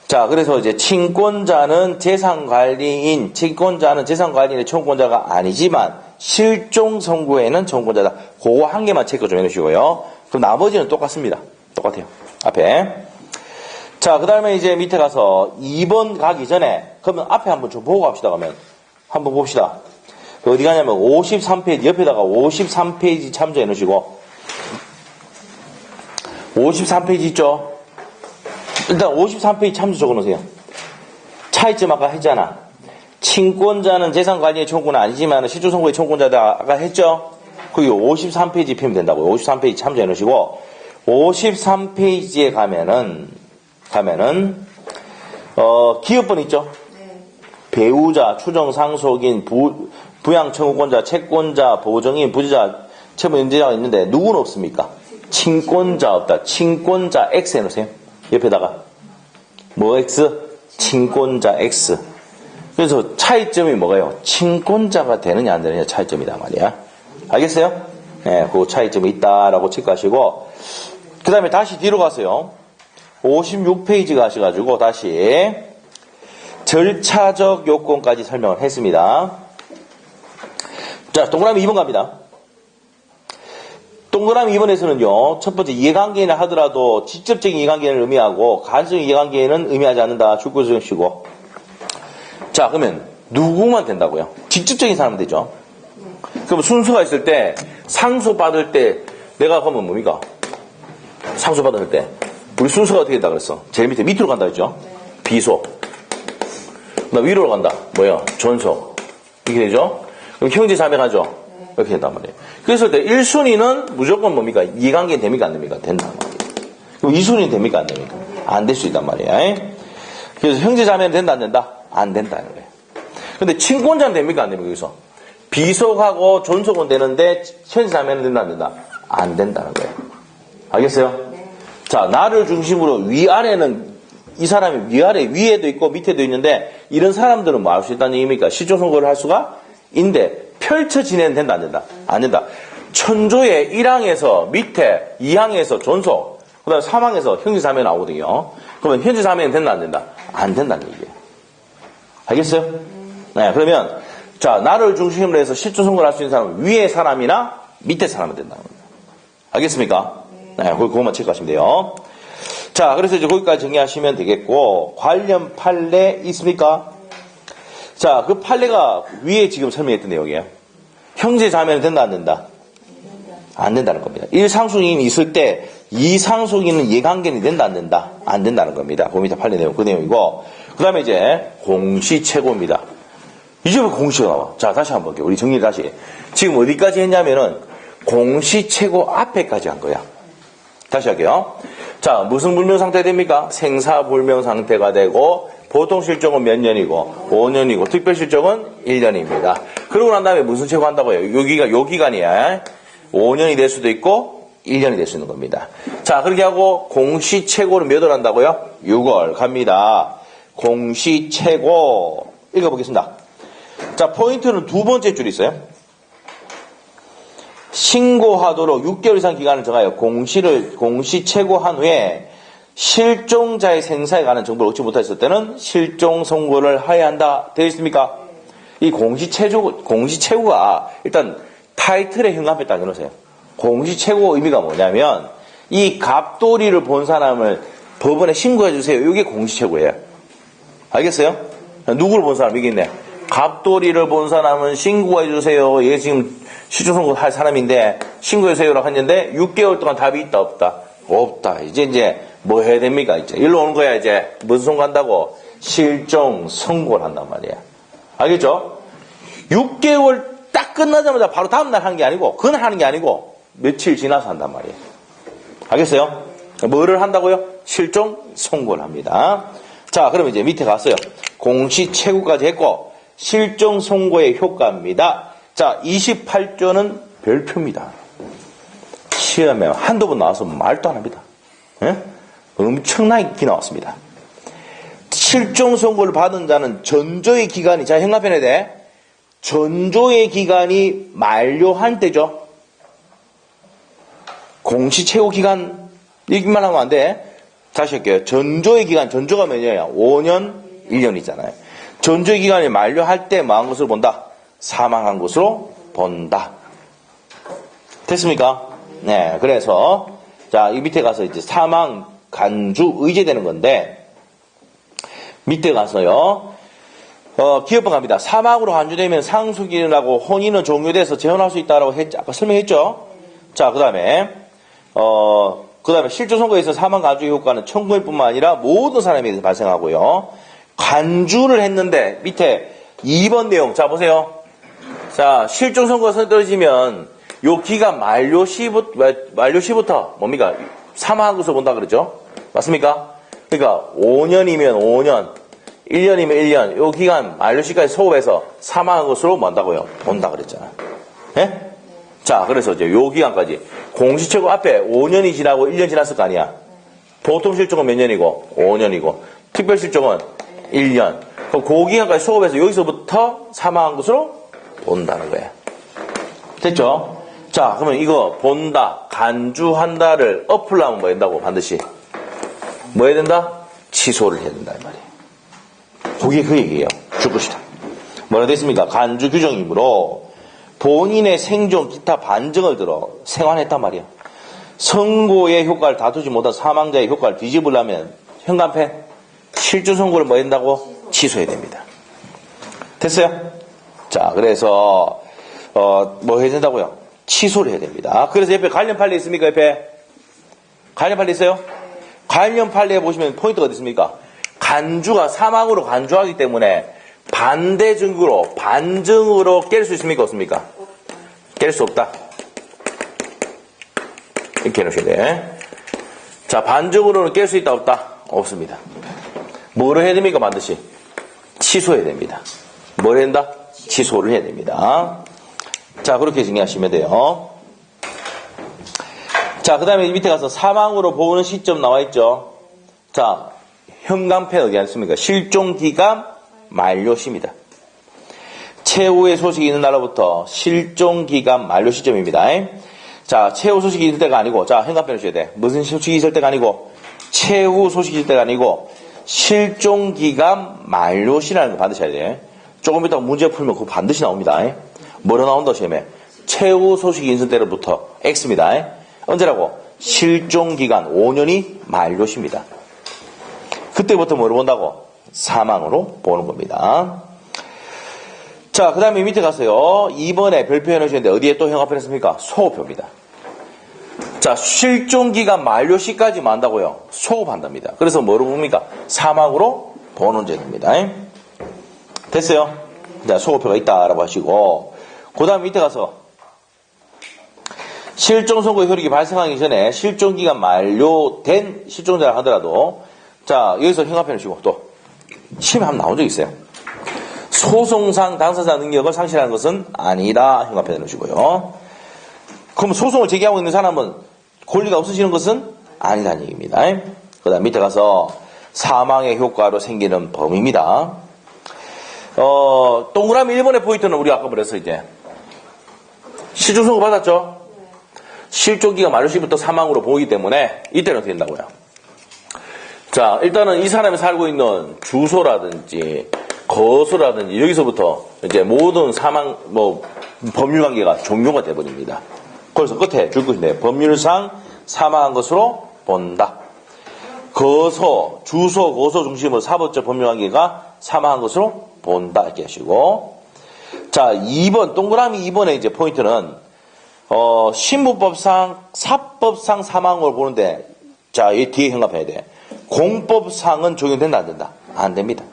자, 그래서 이제 친권자는 재산관리인의 청구권자가 아니지만 실종 선고에는 청구권자다. 그거 한 개만 체크 좀 해놓으시고요. 그럼 나머지는 똑같습니다. 똑같아요. 앞에. 자, 그 다음에 이제 밑에 가서 2번 가기 전에 그러면 앞에 한번 좀 보고 갑시다. 그러면 한번 봅시다. 어디 가냐면 53페이지 옆에다가 53페이지 참조해 놓으시고 53페이지 있죠? 일단 53페이지 참조 적어 놓으세요. 차이점 아까 했잖아. 친권자는 재산관리의 청구는 아니지만 실존선고의 청구권자다 아까 했죠? 거기 53페이지 펴면 된다고요. 53페이지 참조해 놓으시고 53페이지에 가면은 기업번 있죠? 네. 배우자, 추정 상속인, 부양 청구권자, 채권자, 보증인, 부재자, 채무연재자가 있는데 누구는 없습니까? 친권자 없다. 친권자 X 해놓으세요. 옆에다가 뭐 X? 친권자 X. 그래서 차이점이 뭐가요? 친권자가 되느냐 안 되느냐 차이점이다 말이야. 알겠어요? 네, 그 차이점이 있다라고 체크하시고 그 다음에 다시 뒤로 가세요. 56페이지 가셔가지고 다시 절차적 요건까지 설명을 했습니다. 자, 동그라미 2번 갑니다. 동그라미 2번에서는요, 첫 번째 이해관계는 하더라도 직접적인 이해관계는 의미하고 간접적인 이해관계는 의미하지 않는다. 줄거주시고. 자, 그러면 누구만 된다고요? 직접적인 사람은 되죠. 그럼 순서가 있을 때 상소받을 때 내가 그러면 뭡니까? 상소받을 때 우리 순서가 어떻게 된다 그랬어? 제일 밑으로 간다 했죠? 비소. 나 위로 간다. 뭐야? 전소. 이렇게 되죠? 그럼 형제 자매가죠? 이렇게 된단 말이에요. 그랬을 때 1순위는 무조건 뭡니까? 이해관계 됩니까? 안 됩니까? 된단 말이에요. 그럼 2순위는 됩니까? 안 됩니까? 안 될 수 있단 말이에요. 그래서 형제 자매는 된다 안 된다? 안 된다는 거예요. 근데 친권자는 됩니까? 안 됩니까? 여기서 비속하고 존속은 되는데 형제 자매는 된다 안 된다? 안 된다는 거예요. 알겠어요? 자, 나를 중심으로 위아래는 이 사람이 위에도 있고 밑에도 있는데 이런 사람들은 뭐 할 수 있다는 얘기입니까? 실존선고를 할 수가 있는데 펼쳐 지내는 된다 안 된다? 안 된다. 천조의 1항에서 밑에 2항에서 존속 그 다음에 3항에서 형제자매 나오거든요. 그러면 형제자매는 된다 안 된다? 안 된다는 얘기예요. 알겠어요? 네, 그러면 자, 나를 중심으로 해서 실존선고를 할 수 있는 사람은 위에 사람이나 밑에 사람은 된다는 겁니다. 알겠습니까? 네, 그것만 체크하시면 돼요. 자, 그래서 이제 거기까지 정리하시면 되겠고, 관련 판례 있습니까? 자, 그 판례가 위에 지금 설명했던 내용이에요. 형제 자매는 된다, 안 된다? 안 된다는 겁니다. 1상속인이 있을 때 2상속인은 이해관계는 된다, 안 된다? 안 된다는 겁니다. 그 밑에 판례 내용, 그 내용이고, 그 다음에 이제 공시채고입니다. 이제 왜 공시가 나와? 자, 다시 한번 볼게요. 우리 정리 다시. 지금 어디까지 했냐면은 공시채고 앞에까지 한 거야. 다시 할게요. 자, 무슨 불명 상태 됩니까? 생사불명 상태가 되고 보통 실적은 몇 년이고 5년이고 특별 실적은 1년입니다. 그러고 난 다음에 무슨 채고 한다고요? 요 기간이야. 5년이 될 수도 있고 1년이 될 수 있는 겁니다. 자, 그렇게 하고 공시채고를 몇 월 한다고요? 6월 갑니다. 공시채고 읽어보겠습니다. 자, 포인트는 두 번째 줄이 있어요. 신고하도록 6개월 이상 기간을 정하여 공시채고한 후에 실종자의 생사에 관한 정보를 얻지 못했을 때는 실종 선고를 하여야 한다. 되어 있습니까? 이 공시채고가 일단 타이틀의 현관에 딱 넣으세요. 공시채고 의미가 뭐냐면 이 갑돌이를 본 사람을 법원에 신고해 주세요. 이게 공시채고예요. 알겠어요? 누구를 본 사람? 여기 있네. 갑돌이를 본 사람은 신고해주세요. 얘 지금 실종선고 할 사람인데 신고해주세요라고 했는데 6개월 동안 답이 있다 없다? 없다. 이제 뭐 해야 됩니까? 이제 일로 오는 거야. 이제 무슨 선고한다고? 실종 선고를 한단 말이야. 알겠죠? 6개월 딱 끝나자마자 바로 다음날 하는 게 아니고 그날 하는 게 아니고 며칠 지나서 한단 말이에요. 알겠어요? 뭐를 한다고요? 실종 선고를 합니다. 자, 그러면 이제 밑에 갔어요. 공시채구까지 했고 실종 선고의 효과입니다. 자, 28조는 별표입니다. 시험에 한두 번 나와서 말도 안 합니다. 예? 엄청나게 기 나왔습니다. 실종 선고를 받은 자는 전조의 기간이, 자, 형광펜에 대해 전조의 기간이 만료한 때죠. 공시채구 기간, 이기만 하면 안 돼. 다시 할게요. 전조의 기간, 전조가 몇 년이야? 5년, 1년이잖아요. 전조의 기간이 만료할 때 뭐한 것으로 본다? 사망한 것으로 본다. 됐습니까? 네, 그래서, 자, 이 밑에 가서 이제 사망, 간주, 의제되는 건데, 밑에 가서요, 기업법 갑니다. 사망으로 간주되면 상속인하고 혼인은 종료돼서 재혼할 수 있다라고 아까 설명했죠? 자, 그 다음에 실종 선고에서 사망 간주의 효과는 청구인뿐만 아니라 모든 사람에게 발생하고요. 간주를 했는데, 밑에 2번 내용, 자, 보세요. 자, 실종 선고가 떨어지면, 요 기간 만료 시부터 뭡니까? 사망한 것으로 본다 그러죠? 맞습니까? 그러니까 5년이면 5년, 1년이면 1년, 요 기간 만료 시까지 소급해서 사망한 것으로 뭔다고요? 본다 그랬잖아. 예? 자, 그래서 이제 요 기간까지 공시채고 앞에 5년이 지나고 1년 지났을 거 아니야? 보통 실종은 몇 년이고? 5년이고, 특별 실종은 1년. 그럼 그 기간까지 소급해서 여기서부터 사망한 것으로 본다는 거야. 됐죠? 자, 그러면 이거 본다, 간주한다를 엎으려면 뭐 한다고? 반드시 뭐 해야 된다? 취소를 해야 된다 이 말이에요. 그게 그 얘기예요. 줄 것이다. 뭐라 됐습니까? 간주 규정이므로 본인의 생존 기타 반증을 들어 생환했단 말이야. 선고의 효과를 다투지 못한 사망자의 효과를 뒤집으려면 현관패 실주 선고를 뭐 한다고? 취소해야 됩니다. 됐어요? 자, 그래서 뭐 해야 된다고요? 취소를 해야 됩니다. 그래서 옆에 관련 판례 있습니까? 옆에 관련 판례 있어요? 관련 판례에 보시면 포인트가 어디 있습니까? 간주가 사망으로 간주하기 때문에 반대 증거로 반증으로 깰 수 있습니까? 없습니까? 깰 수 없다. 이렇게 해놓으셔야 돼. 자, 반증으로는 깰 수 있다 없다? 없습니다. 뭐를 해야 됩니까? 반드시 취소해야 됩니다. 뭘 해야 된다? 취소를 해야 됩니다. 자, 그렇게 정리하시면 돼요. 자, 그 다음에 밑에 가서 사망으로 보는 시점 나와 있죠. 자, 현관펜 어디 앉습니까? 실종기간 만료시입니다. 최후의 소식이 있는 날로부터 실종기간 만료 시점입니다. 자, 최후 소식이 있을 때가 아니고, 자, 현관펜 주셔야 돼. 무슨 소식이 있을 때가 아니고, 최후 소식이 있을 때가 아니고, 실종기간 만료시라는 거 반드시 해야 돼. 조금 이따 문제 풀면 그거 반드시 나옵니다. 뭐로 나온다, 시험에? 최후 소식이 있을 때로부터 X입니다. 언제라고? 실종기간 5년이 만료시입니다. 그때부터 뭐로 본다고? 사망으로 보는 겁니다. 자, 그 다음에 밑에 가서요. 2번에 별표 해놓으셨는데 어디에 또 형합을 했습니까? 소호표입니다. 자, 실종기간 만료시까지 한다고요? 소급한답니다. 그래서 뭐로 봅니까? 사망으로 보는 제도입니다. 됐어요? 자, 소급표가 있다라고 하시고, 그 다음 밑에 가서 실종 선고의 효력이 발생하기 전에 실종기간 만료된 실종자를 하더라도, 자, 여기서 형합해 놓으시고, 또 시험에 한번 나온 적 있어요. 소송상 당사자 능력을 상실하는 것은 아니다. 형합해 놓으시고요. 그럼 소송을 제기하고 있는 사람은 권리가 없어지는 것은 아니다는 얘기입니다. 그 다음 밑에 가서 사망의 효과로 생기는 범위입니다. 동그라미 1번의 포인트는 우리 아까 말했어, 이제. 실종 선고 받았죠? 실종기가 만료시부터 사망으로 보이기 때문에 이때는 어떻게 된다고요? 자, 일단은 이 사람이 살고 있는 주소라든지 거소라든지 여기서부터 이제 모든 사망, 법률관계가 종료가 돼버립니다. 그래서 끝에 줄 것인데, 법률상 사망한 것으로 본다. 거소, 주소, 거소 중심으로 사법적 법률관계가 사망한 것으로 본다. 이렇게 하시고. 자, 2번, 동그라미 2번에 이제 포인트는, 신부법상, 사법상 사망을 보는데, 자, 이 뒤에 생각해야 돼. 공법상은 적용된다, 안 된다? 안 됩니다.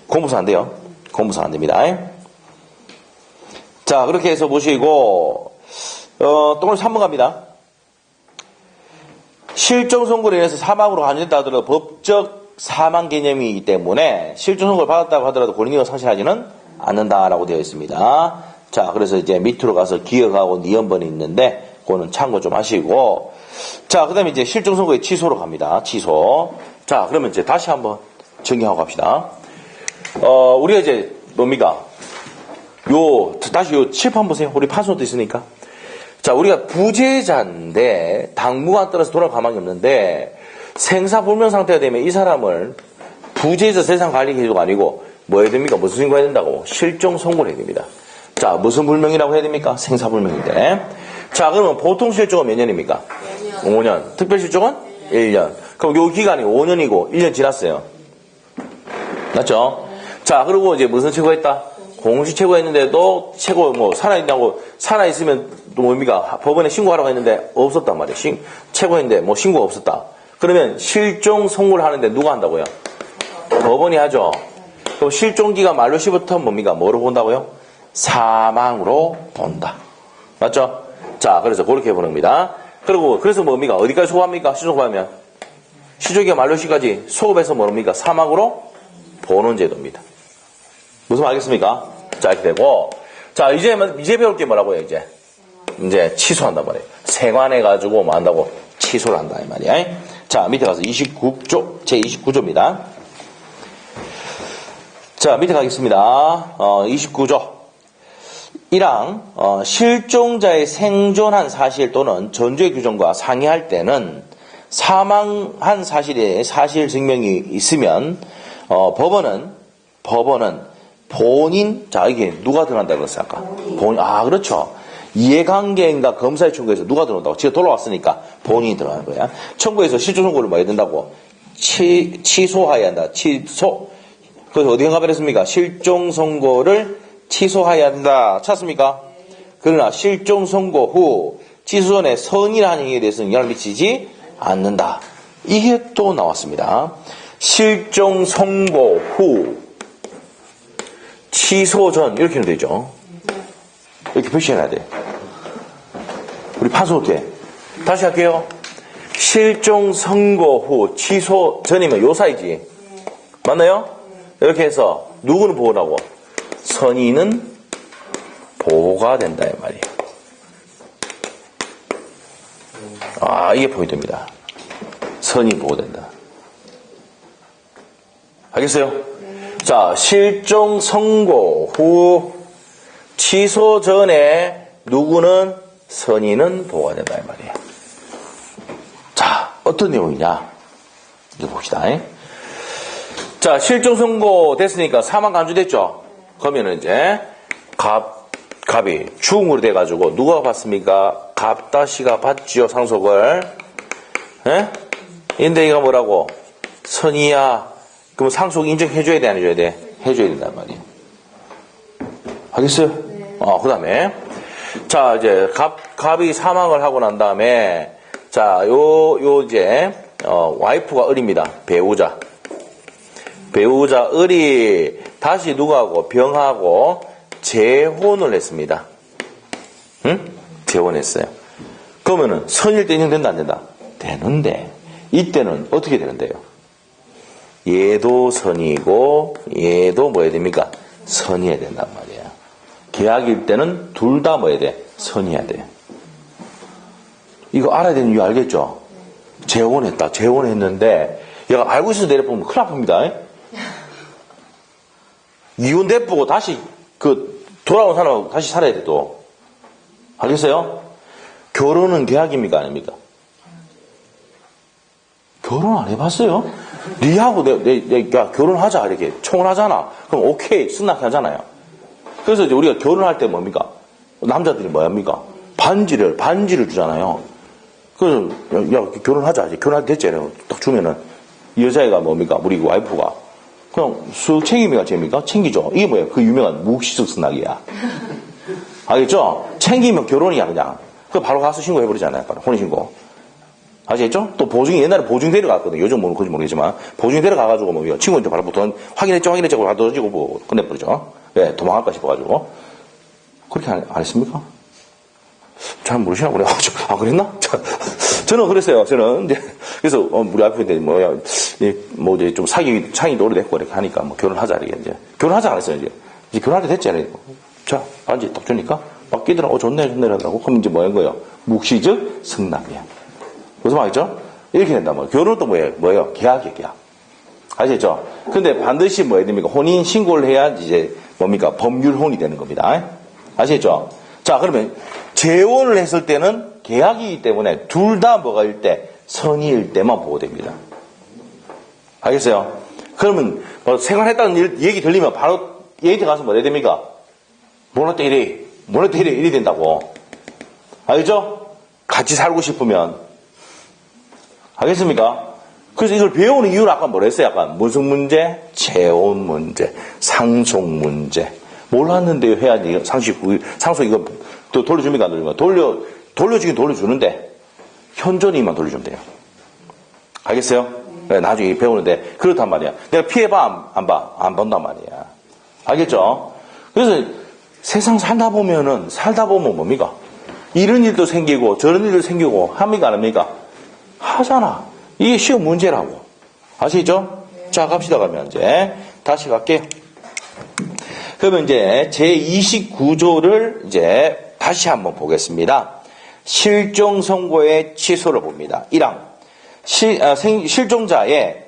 공법상 안 돼요. 공법상 안 됩니다. 자, 그렇게 해서 보시고, 동그라미 3번 갑니다. 실종 선고로 인해서 사망으로 간주됐다 하더라도 법적 사망 개념이기 때문에 실종 선고를 받았다고 하더라도 권리가 상실하지는 않는다라고 되어 있습니다. 자, 그래서 이제 밑으로 가서 기억하고 니은번이 있는데, 그거는 참고 좀 하시고, 자, 그 다음에 이제 실종 선고의 취소로 갑니다. 취소. 자, 그러면 이제 다시 한번 정리하고 갑시다. 우리가 이제 뭡니까? 다시 요 칠판 보세요. 우리 파스워드 있으니까. 자, 우리가 부재자인데, 당무가 따라서 돌아갈 가망이 없는데, 생사불명 상태가 되면 이 사람을 부재자 세상 관리 계조가 아니고, 뭐 해야 됩니까? 무슨 신고해야 된다고? 실종 선고를 해야 됩니다. 자, 무슨 불명이라고 해야 됩니까? 생사불명인데. 자, 그러면 보통 실종은 몇 년입니까? 5년. 특별 실종은 1년. 그럼 요 기간이 5년이고 1년 지났어요. 맞죠? 자, 그리고 이제 무슨 최고했다? 공시 최고했는데도 최고 뭐 살아있냐고, 살아있으면 또 뭡니까? 법원에 신고하라고 했는데 없었단 말이에요. 최고했는데 뭐 신고가 없었다. 그러면 실종 선고를 하는데 누가 한다고요? 법원이 하죠. 그럼 실종기간 만료시부터 뭡니까? 뭐로 본다고요? 사망으로 본다. 맞죠? 자, 그래서 그렇게 보는 겁니다. 그리고 그래서 뭡니까? 어디까지 소급합니까? 시소급하면 시조기간 만료시까지 소급해서 뭡니까? 사망으로 보는 제도입니다. 무슨 말 알겠습니까? 자, 이렇게 되고, 자, 이제 배울 게 뭐라고요, 이제? 이제 취소한단 말이에요. 세관해가지고 뭐 한다고? 취소를 한다, 이 말이야. 자, 밑에 가서 29조, 제 29조입니다. 자, 밑에 가겠습니다. 29조. 1항, 실종자의 생존한 사실 또는 전조의 규정과 상이할 때는 사망한 사실에 사실 증명이 있으면, 법원은 본인, 자, 이게 누가 들어간다고 그랬어요, 아까? 그렇죠. 이해관계인가 검사의 청구에서 누가 들어온다고? 지가 돌아왔으니까 본인이 들어가는 거야. 청구에서 실종 선고를 뭐 해야 된다고? 취소해야 한다. 취소. 그래서 어디 가버렸습니까? 실종 선고를 취소해야 한다. 찾습니까? 그러나 실종 선고 후 취소 전에 선의라는 행위에 대해서는 영향을 미치지 않는다. 이게 또 나왔습니다. 실종 선고 후 취소 전 이렇게 하면 되죠. 이렇게 표시해놔야 돼. 우리 파스워드에 다시 할게요. 실종 선고 후 취소 전이면 요 사이지. 맞나요? 이렇게 해서 누구는 보호라고? 선의는 보호가 된다 이 말이에요. 이게 포인트입니다. 선의 보호된다. 알겠어요? 자, 실종 선고 후 취소 전에 누구는 선의는 보호가 된다 이 말이에요. 자, 어떤 내용이냐? 이제 봅시다. 자, 실종 선고 됐으니까 사망 간주됐죠? 그러면은 이제 갑이 중으로 돼가지고 누가 받습니까? 갑다시가 받지요, 상속을. 예? 근데 이가 뭐라고? 선의야. 그럼 상속 인정해줘야 돼, 안 해줘야 돼? 해줘야 된단 말이에요. 알겠어요? 네. 그 다음에. 자, 이제 갑이 사망을 하고 난 다음에, 자, 이제, 와이프가 을입니다. 배우자 을이 다시 누구하고 병하고 재혼을 했습니다. 응? 재혼했어요. 그러면은 선일 때 인정된다 안 된다? 되는데 이때는 어떻게 되는데요? 얘도 선이고 얘도 뭐 해야 됩니까? 선이어야 된단 말이에요. 계약일 때는 둘 다 뭐 해야 돼? 선이어야 돼. 이거 알아야 되는 이유 알겠죠? 재혼했다. 재혼했는데 얘가 알고 있어서 내려보면 큰일 납니다. 이혼 내보고 다시 돌아온 사람하고 다시 살아야 돼 또. 알겠어요? 결혼은 계약입니까 아닙니까? 결혼 안 해봤어요? 니하고 야 결혼하자 이렇게 총을 하잖아. 그럼 오케이 승낙해 하잖아요. 그래서 이제 우리가 결혼할 때 뭡니까? 남자들이 뭐 합니까? 반지를 주잖아요. 그래서 야 결혼하자 이제 결혼할 때 됐잖아요. 딱 주면은 이 여자애가 뭡니까? 우리 와이프가 그냥 쓱 챙기면 됩니까? 챙기죠. 이게 뭐예요? 그 유명한 묵시적 승낙이야. 알겠죠? 챙기면 결혼이야, 그냥. 그 바로 가서 신고해버리잖아요. 바로 혼인신고. 아시겠죠? 또 보증이 옛날에 보증 데려갔거든요. 요즘 뭐는 그런지 모르겠지만. 보증 데려가가지고 뭐, 친구한테 바로 돈 확인했죠? 바로 던지고 뭐, 끝내버리죠. 왜? 도망갈까 싶어가지고. 그렇게 안 했습니까? 잘 모르시나 보네. 아, 그랬나? 저는 그랬어요. 저는 이제, 그래서, 우리 아프인데, 뭐야, 뭐, 이제 좀 사귀도 오래됐고, 이렇게 하니까, 뭐, 결혼하자, 이렇게 이제. 결혼하자, 안 했어요, 이제 결혼할 때 됐잖아요. 자, 반지 딱 주니까, 막 끼더라. 좋네, 하더라고. 그럼 이제 뭐 한 거예요? 묵시적 승낙이야. 무슨 말이죠? 이렇게 된다, 뭐. 결혼은 또 뭐예요? 계약이에요, 계약. 아시겠죠? 근데 반드시 뭐 해야 됩니까? 혼인 신고를 해야 이제, 뭡니까? 법률혼이 되는 겁니다. 아시겠죠? 자, 그러면, 재혼을 했을 때는 계약이기 때문에 둘 다 뭐가일 때? 선의일 때만 보호됩니다. 알겠어요? 그러면 뭐 생활했다는 얘기 들리면 바로 얘한테 가서 뭐 해야 됩니까? 몰랐대 이래 된다고. 알겠죠? 같이 살고 싶으면. 알겠습니까? 그래서 이걸 배우는 이유는 아까 뭐라 했어요? 약간 무슨 문제? 재혼 문제, 상속 문제. 몰랐는데 해야지. 상속 이거 또 돌려줍니까? 안 돌려줍니까? 돌려주긴 돌려주는데, 현존이만 돌려주면 돼요. 알겠어요? 네, 나중에 배우는데, 그렇단 말이야. 내가 피해봐, 안 봐? 안 본단 말이야. 알겠죠? 그래서 세상 살다 보면 뭡니까? 이런 일도 생기고, 저런 일도 생기고, 합니까? 안 합니까? 하잖아. 이게 시험 문제라고. 아시죠? 자, 갑시다, 그러면 이제. 다시 갈게요. 그러면 이제 제29조를 이제 다시 한번 보겠습니다. 실종 선고의 취소를 봅니다. 1항. 실종자의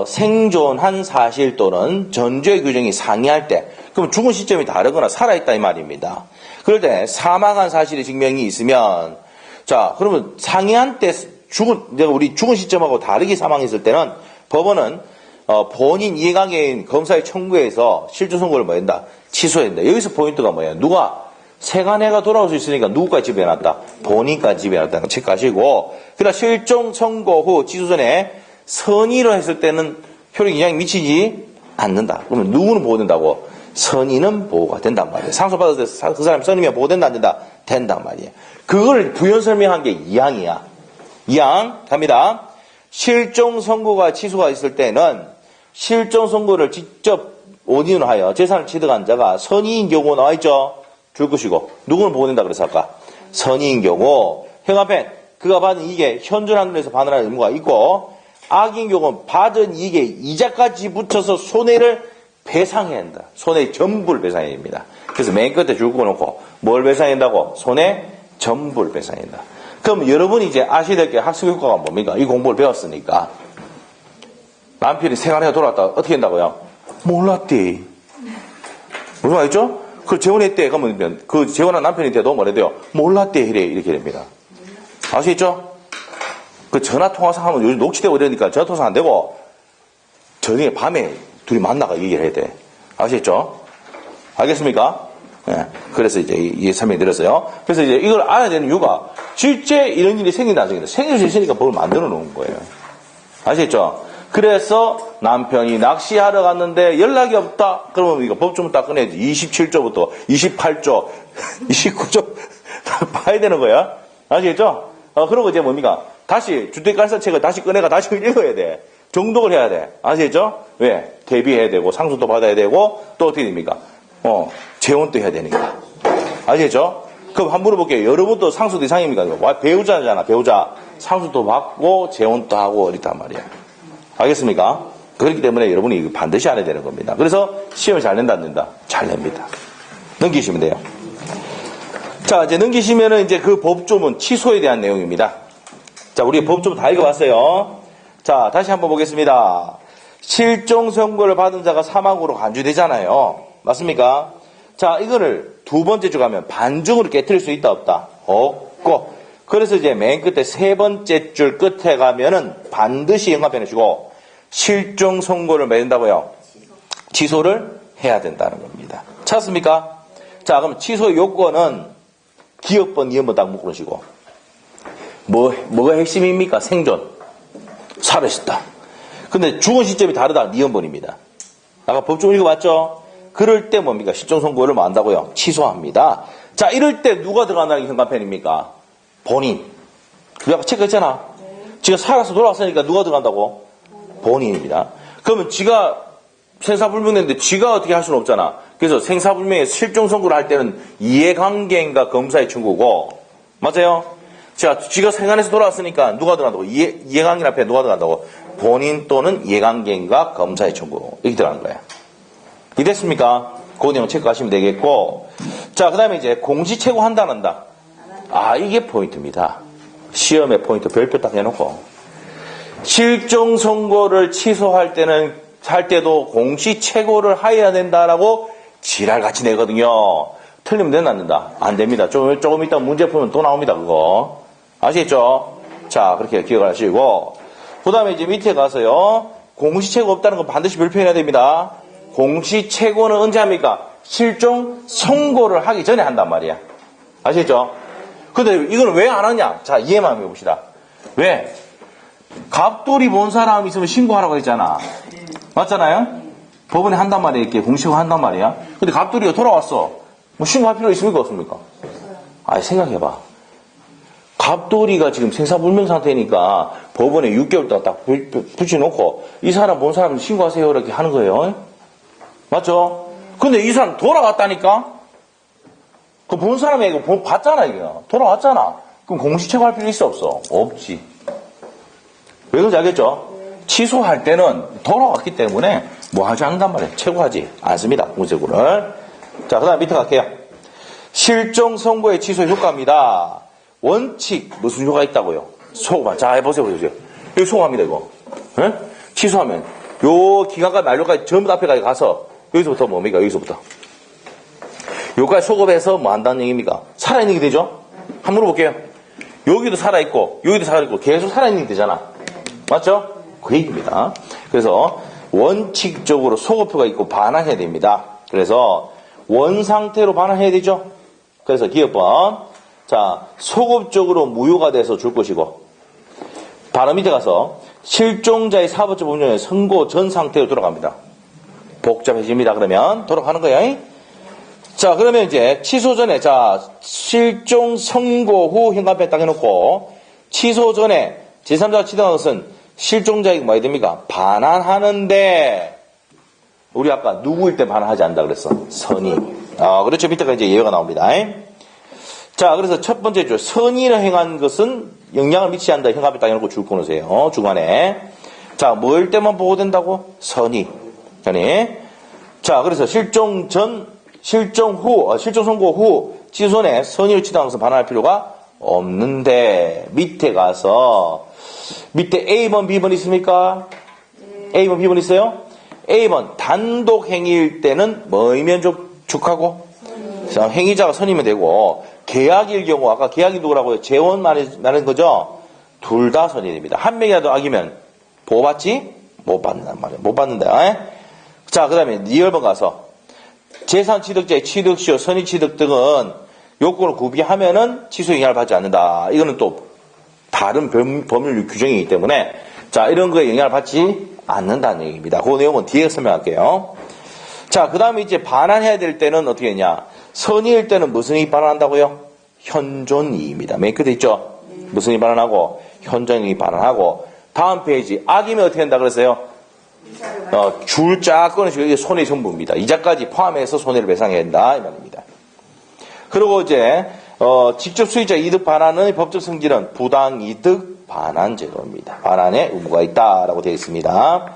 생존한 사실 또는 전죄 규정이 상이할 때, 그럼 죽은 시점이 다르거나 살아있다 이 말입니다. 그럴 때 사망한 사실의 증명이 있으면, 자, 그러면 상이한 때 우리 죽은 시점하고 다르게 사망했을 때는 법원은 본인 이해관계인 검사의 청구에서 실종 선고를 뭐 한다? 취소해야 된다. 여기서 포인트가 뭐예요? 누가 세간애가 돌아올 수 있으니까 누구까지 지배해놨다? 본인까지 지배해놨다는 거 체크하시고, 그러나 실종 선고 후 취소 전에 선의로 했을 때는 효력이 영향이 미치지 않는다. 그러면 누구는 보호된다고? 선의는 보호가 된단 말이에요. 상속받았을 때 그 사람이 선의면 보호된다 안 된다? 된단 말이에요. 그걸 부연 설명한 게 2항이야. 2항 갑니다. 실종 선고가 취소가 있을 때는 실종 선고를 직접 원인으로 하여 재산을 취득한 자가 선의인 경우 나와있죠. 줄 것이고, 누구는 보호된다 그래서 아까 선의인 경우 형합행 그가 받은 이익에 현존한 데서 반환할 의무가 있고, 악인 경우는 받은 이익에 이자까지 붙여서 손해를 배상해야 한다. 손해 전부를 배상해야 됩니다. 그래서 맨 끝에 줄 긋어놓고 뭘 배상해야 한다고? 손해 전부를 배상해야 한다. 그럼 여러분이 이제 아셔야 될 게 학습 효과가 뭡니까? 이 공부를 배웠으니까. 남편이 생활해 돌아왔다 어떻게 한다고요? 몰랐대. 무슨 말이죠? 그 재혼했대. 그러면 그 재혼한 남편인데도 뭐래 돼요? 몰랐대. 이렇게 됩니다. 아시겠죠? 그 전화통화상 하면 요즘 녹취되고 이러니까 전화통화상 안 되고 저녁에 밤에 둘이 만나가 얘기를 해야 돼. 아시겠죠? 알겠습니까? 네. 그래서 이제 이 설명 드렸어요. 그래서 이제 이걸 알아야 되는 이유가 실제 이런 일이 생긴다 안 생긴다. 생길 수 있으니까 법을 만들어 놓은 거예요. 아시겠죠? 그래서 남편이 낚시하러 갔는데 연락이 없다. 그러면 이거 법조문 딱 꺼내야지. 27조부터 28조, 29조 봐야 되는 거야. 아시겠죠? 그러고 이제 뭡니까? 다시 주택가산책을 다시 꺼내가 다시 읽어야 돼. 정독을 해야 돼. 아시겠죠? 왜? 대비해야 되고 상속도 받아야 되고 또 어떻게 됩니까? 재혼도 해야 되니까. 아시겠죠? 그럼 한번 물어볼게요. 여러분도 상속 대상입니까? 배우자잖아, 배우자. 상속도 받고 재혼도 하고 이랬단 말이에요. 알겠습니까? 그렇기 때문에 여러분이 반드시 안 해야 되는 겁니다. 그래서 시험을 잘 낸다 안 낸다? 잘 냅니다. 넘기시면 돼요. 자, 이제 넘기시면은 이제 그 법조문 취소에 대한 내용입니다. 자, 우리 법조문 다 읽어봤어요. 자, 다시 한번 보겠습니다. 실종 선고를 받은 자가 사망으로 간주되잖아요. 맞습니까? 자, 이거를 두 번째 주 가면 반중으로 깨트릴 수 있다 없다? 없고. 그래서 이제 맨 끝에 세 번째 줄 끝에 가면은 반드시 영합해 놓으시고 실종 선고를 맺는다고요? 취소를 해야 된다는 겁니다. 찾았습니까? 자, 그럼 취소 요건은 기억번, 이음번 딱 묶으시고 뭐가 핵심입니까? 생존. 살아있다. 근데 죽은 시점이 다르다. 니은번입니다. 아까 법조문 읽어봤죠? 그럴 때 뭡니까? 실종 선고를 뭐 한다고요? 취소합니다. 자, 이럴 때 누가 들어간다는 게 현관편입니까? 본인. 우리 아까 체크했잖아. 지가 살아서 돌아왔으니까 누가 들어간다고? 본인입니다. 그러면 지가 생사불명인데 지가 어떻게 할 수는 없잖아. 그래서 생사불명의 실종 선고를 할 때는 이해관계인가 검사의 청구고, 맞아요? 자, 지가 생안에서 돌아왔으니까 누가 들어간다고? 이해관계 앞에 누가 들어간다고? 본인 또는 이해관계인가 검사의 청구. 이렇게 들어가는 거예요. 이해됐습니까? 그 내용 체크하시면 되겠고. 자, 그 다음에 이제 공시최고 한다, 안 한다? 아, 이게 포인트입니다. 시험의 포인트 별표 딱 해놓고. 실종 선고를 취소할 때도 공시최고를 해야 된다라고 지랄같이 내거든요. 틀리면 된다, 안 된다? 안 됩니다. 조금 이따 문제 풀면 또 나옵니다, 그거. 아시겠죠? 자, 그렇게 기억하시고. 그 다음에 이제 밑에 가서요. 공시최고 없다는 건 반드시 별표해야 됩니다. 공시최고는 언제 합니까? 실종 선고를 하기 전에 한단 말이야. 아시겠죠? 근데 이걸 왜 안 하냐? 자, 이해만 해봅시다. 왜? 갑돌이 본 사람 있으면 신고하라고 했잖아. 맞잖아요? 법원에 한단 말이야. 이렇게 공시최고 한단 말이야. 근데 갑돌이가 돌아왔어. 뭐 신고할 필요 있습니까? 없습니까? 아니, 생각해봐. 갑돌이가 지금 생사불명 상태니까 법원에 6개월 동안 딱 붙여놓고 이 사람 본 사람 신고하세요. 이렇게 하는 거예요. 맞죠? 근데 이 사람 돌아왔다니까? 그 본 사람이 이거 봤잖아, 이게. 돌아왔잖아. 그럼 공시최고 할 필요 있어, 없어? 없지. 왜 그런지 알겠죠? 취소할 때는 돌아왔기 때문에 뭐 하지 않는단 말이에요. 최고하지 않습니다. 공시최고를. 자, 그 다음 밑에 갈게요. 실종 선고의 취소 효과입니다. 원칙, 무슨 효과가 있다고요? 소고만. 자, 해보세요. 여기 소고합니다, 이거. 네? 취소하면. 요 기간과 만료까지 전부 앞에까지 가서, 여기서부터 뭡니까? 여기서부터. 요까지 소급해서 뭐 한다는 얘기입니까? 살아있는 게 되죠? 한번 물어볼게요. 여기도 살아있고, 여기도 살아있고, 계속 살아있는 게 되잖아. 맞죠? 그 얘기입니다. 그래서, 원칙적으로 소급표가 있고 반환해야 됩니다. 그래서, 원상태로 반환해야 되죠? 그래서 기업번. 자, 소급적으로 무효가 돼서 줄 것이고, 바로 밑에 가서 실종자의 사법적 법령의 선고 전 상태로 돌아갑니다. 복잡해집니다. 그러면 돌아가는 거야. 자, 그러면 이제 취소 전에, 자, 실종 선고 후 현관펜 딱 해놓고, 취소 전에 제3자가 취득한 것은 실종자에게 뭐 해야 됩니까? 반환하는데, 우리 아까 누구일 때 반환하지 않는다 그랬어? 선의. 그렇죠. 밑에가 이제 예외가 나옵니다. 자, 그래서 첫 번째죠. 선의를 행한 것은 영향을 미치지 않는다. 현관에 딱 해놓고 줄 끊으세요. 주간에. 자, 뭐일 때만 보고된다고? 선의. 자, 그래서 실종 선고 후 취소에 선의를 취득한 것은 반환할 필요가 없는데, 밑에 가서, 밑에 A번, B번 있습니까? A번, B번 있어요? A번, 단독 행위일 때는 뭐이면 족하고? 행위자가 선이면 되고, 계약일 경우, 아까 계약이 누구라고요? 재원 말하는 거죠? 둘 다 선이 됩니다. 한 명이라도 악이면 보호받지? 못 받는단 말이에요. 못 받는다. 자, 그 다음에 니얼번 가서 재산 취득자의 취득시효, 선의 취득 등은 요건을 구비하면은 취소 영향을 받지 않는다. 이거는 또 다른 법률 규정이기 때문에 자, 이런 거에 영향을 받지 않는다는 얘기입니다. 그 내용은 뒤에 설명할게요. 자, 그 다음에 이제 반환해야 될 때는 어떻게 했냐? 선의일 때는 무슨 이익 반환한다고요? 현존이익입니다. 맨 끝에 있죠? 무슨 이익 반환하고 현존이익 반환하고 다음 페이지 악이면 어떻게 한다 그랬어요? 줄 쫙 끊으시고 이게 손해 전부입니다. 이자까지 포함해서 손해를 배상해야 된다 이 말입니다. 그리고 이제 직접 수익자 이득 반환의 법적 성질은 부당이득 반환 제도입니다. 반환에 의무가 있다라고 되어 있습니다.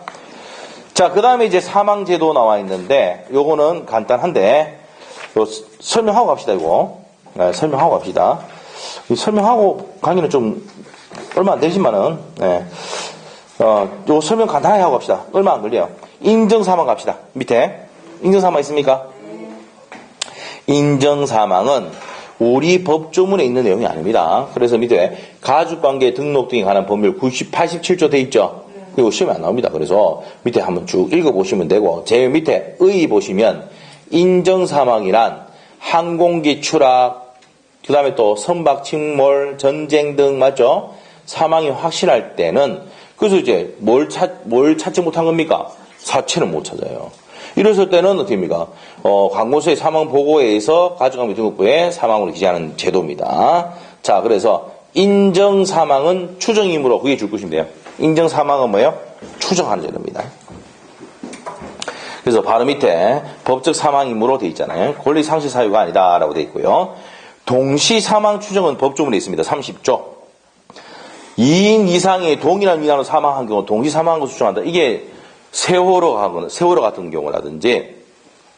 자, 그 다음에 이제 사망제도 나와 있는데 요거는 간단한데 설명하고 갑시다, 이거. 네, 설명하고 갑시다. 설명하고 가기는 좀 얼마 안 되지만은, 네. 요 설명 간단하게 하고 갑시다. 얼마 안 걸려요. 인정사망 갑시다. 밑에. 인정사망 있습니까? 인정사망은 우리 법조문에 있는 내용이 아닙니다. 그래서 밑에 가족관계 등록 등에 관한 법률 87조 돼 있죠? 이거 시험에 안 나옵니다. 그래서 밑에 한번 쭉 읽어보시면 되고, 제일 밑에 의 보시면 인정사망이란 항공기 추락, 그 다음에 또 선박 침몰, 전쟁 등 맞죠? 사망이 확실할 때는 그래서 이제 뭘 찾지 못한 겁니까? 사체를 못 찾아요. 이랬을 때는 어떻게 됩니까? 관공서의 사망 보고에 의해서 가족관계 등록부에 사망으로 기재하는 제도입니다. 자, 그래서 인정 사망은 추정이므로 그게 줄 것이면 돼요. 인정 사망은 뭐예요? 추정하는 제도입니다. 그래서 바로 밑에 법적 사망이므로 돼 있잖아요. 권리 상실 사유가 아니다라고 돼 있고요. 동시 사망 추정은 법조문에 있습니다. 30조. 2인 이상의 동일한 인하로 사망한 경우 동시 사망한 것을 추정한다. 이게 세월호 같은 경우라든지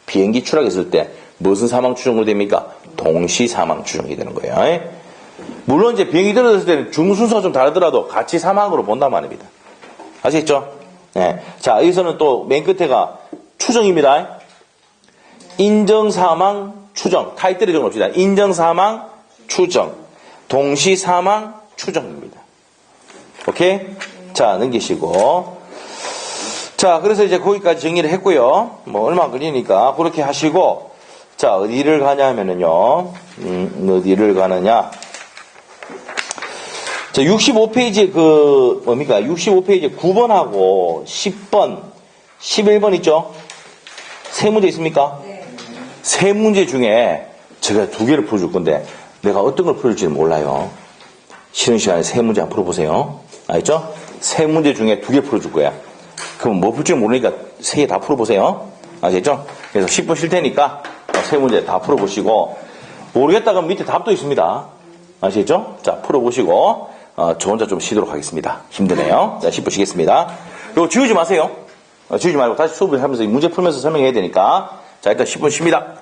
비행기 추락했을 때 무슨 사망 추정으로 됩니까? 동시 사망 추정이 되는 거예요. 물론 이제 비행기 떨어졌을 때는 중순서가 좀 다르더라도 같이 사망으로 본단 말입니다. 아시겠죠? 네. 자, 여기서는 또 맨 끝에가 추정입니다. 인정사망, 추정. 타이틀에 적어놓읍시다. 인정사망, 추정. 동시사망, 추정입니다. 오케이? 자, 넘기시고. 자, 그래서 이제 거기까지 정리를 했고요. 뭐, 얼마 안 걸리니까 그렇게 하시고. 자, 어디를 가냐 하면은요. 어디를 가느냐. 자, 65페이지 뭡니까? 65페이지 9번하고 10번, 11번 있죠? 세 문제 있습니까? 네. 세 문제 중에 제가 두 개를 풀어줄 건데 내가 어떤 걸 풀어줄지는 몰라요. 쉬는 시간에 세 문제 한번 풀어보세요. 알겠죠? 세 문제 중에 두 개 풀어줄 거야. 그럼 뭐 풀지 모르니까 세 개 다 풀어보세요. 아시겠죠? 그래서 10분 쉴 테니까 세 문제 다 풀어보시고 모르겠다 그러면 밑에 답도 있습니다. 아시겠죠? 자, 풀어보시고 저 혼자 좀 쉬도록 하겠습니다. 힘드네요. 자, 10분 쉬겠습니다. 그리고 지우지 마세요. 지우지 말고 다시 수업을 하면서 문제 풀면서 설명해야 되니까. 자, 일단 10분 쉽니다.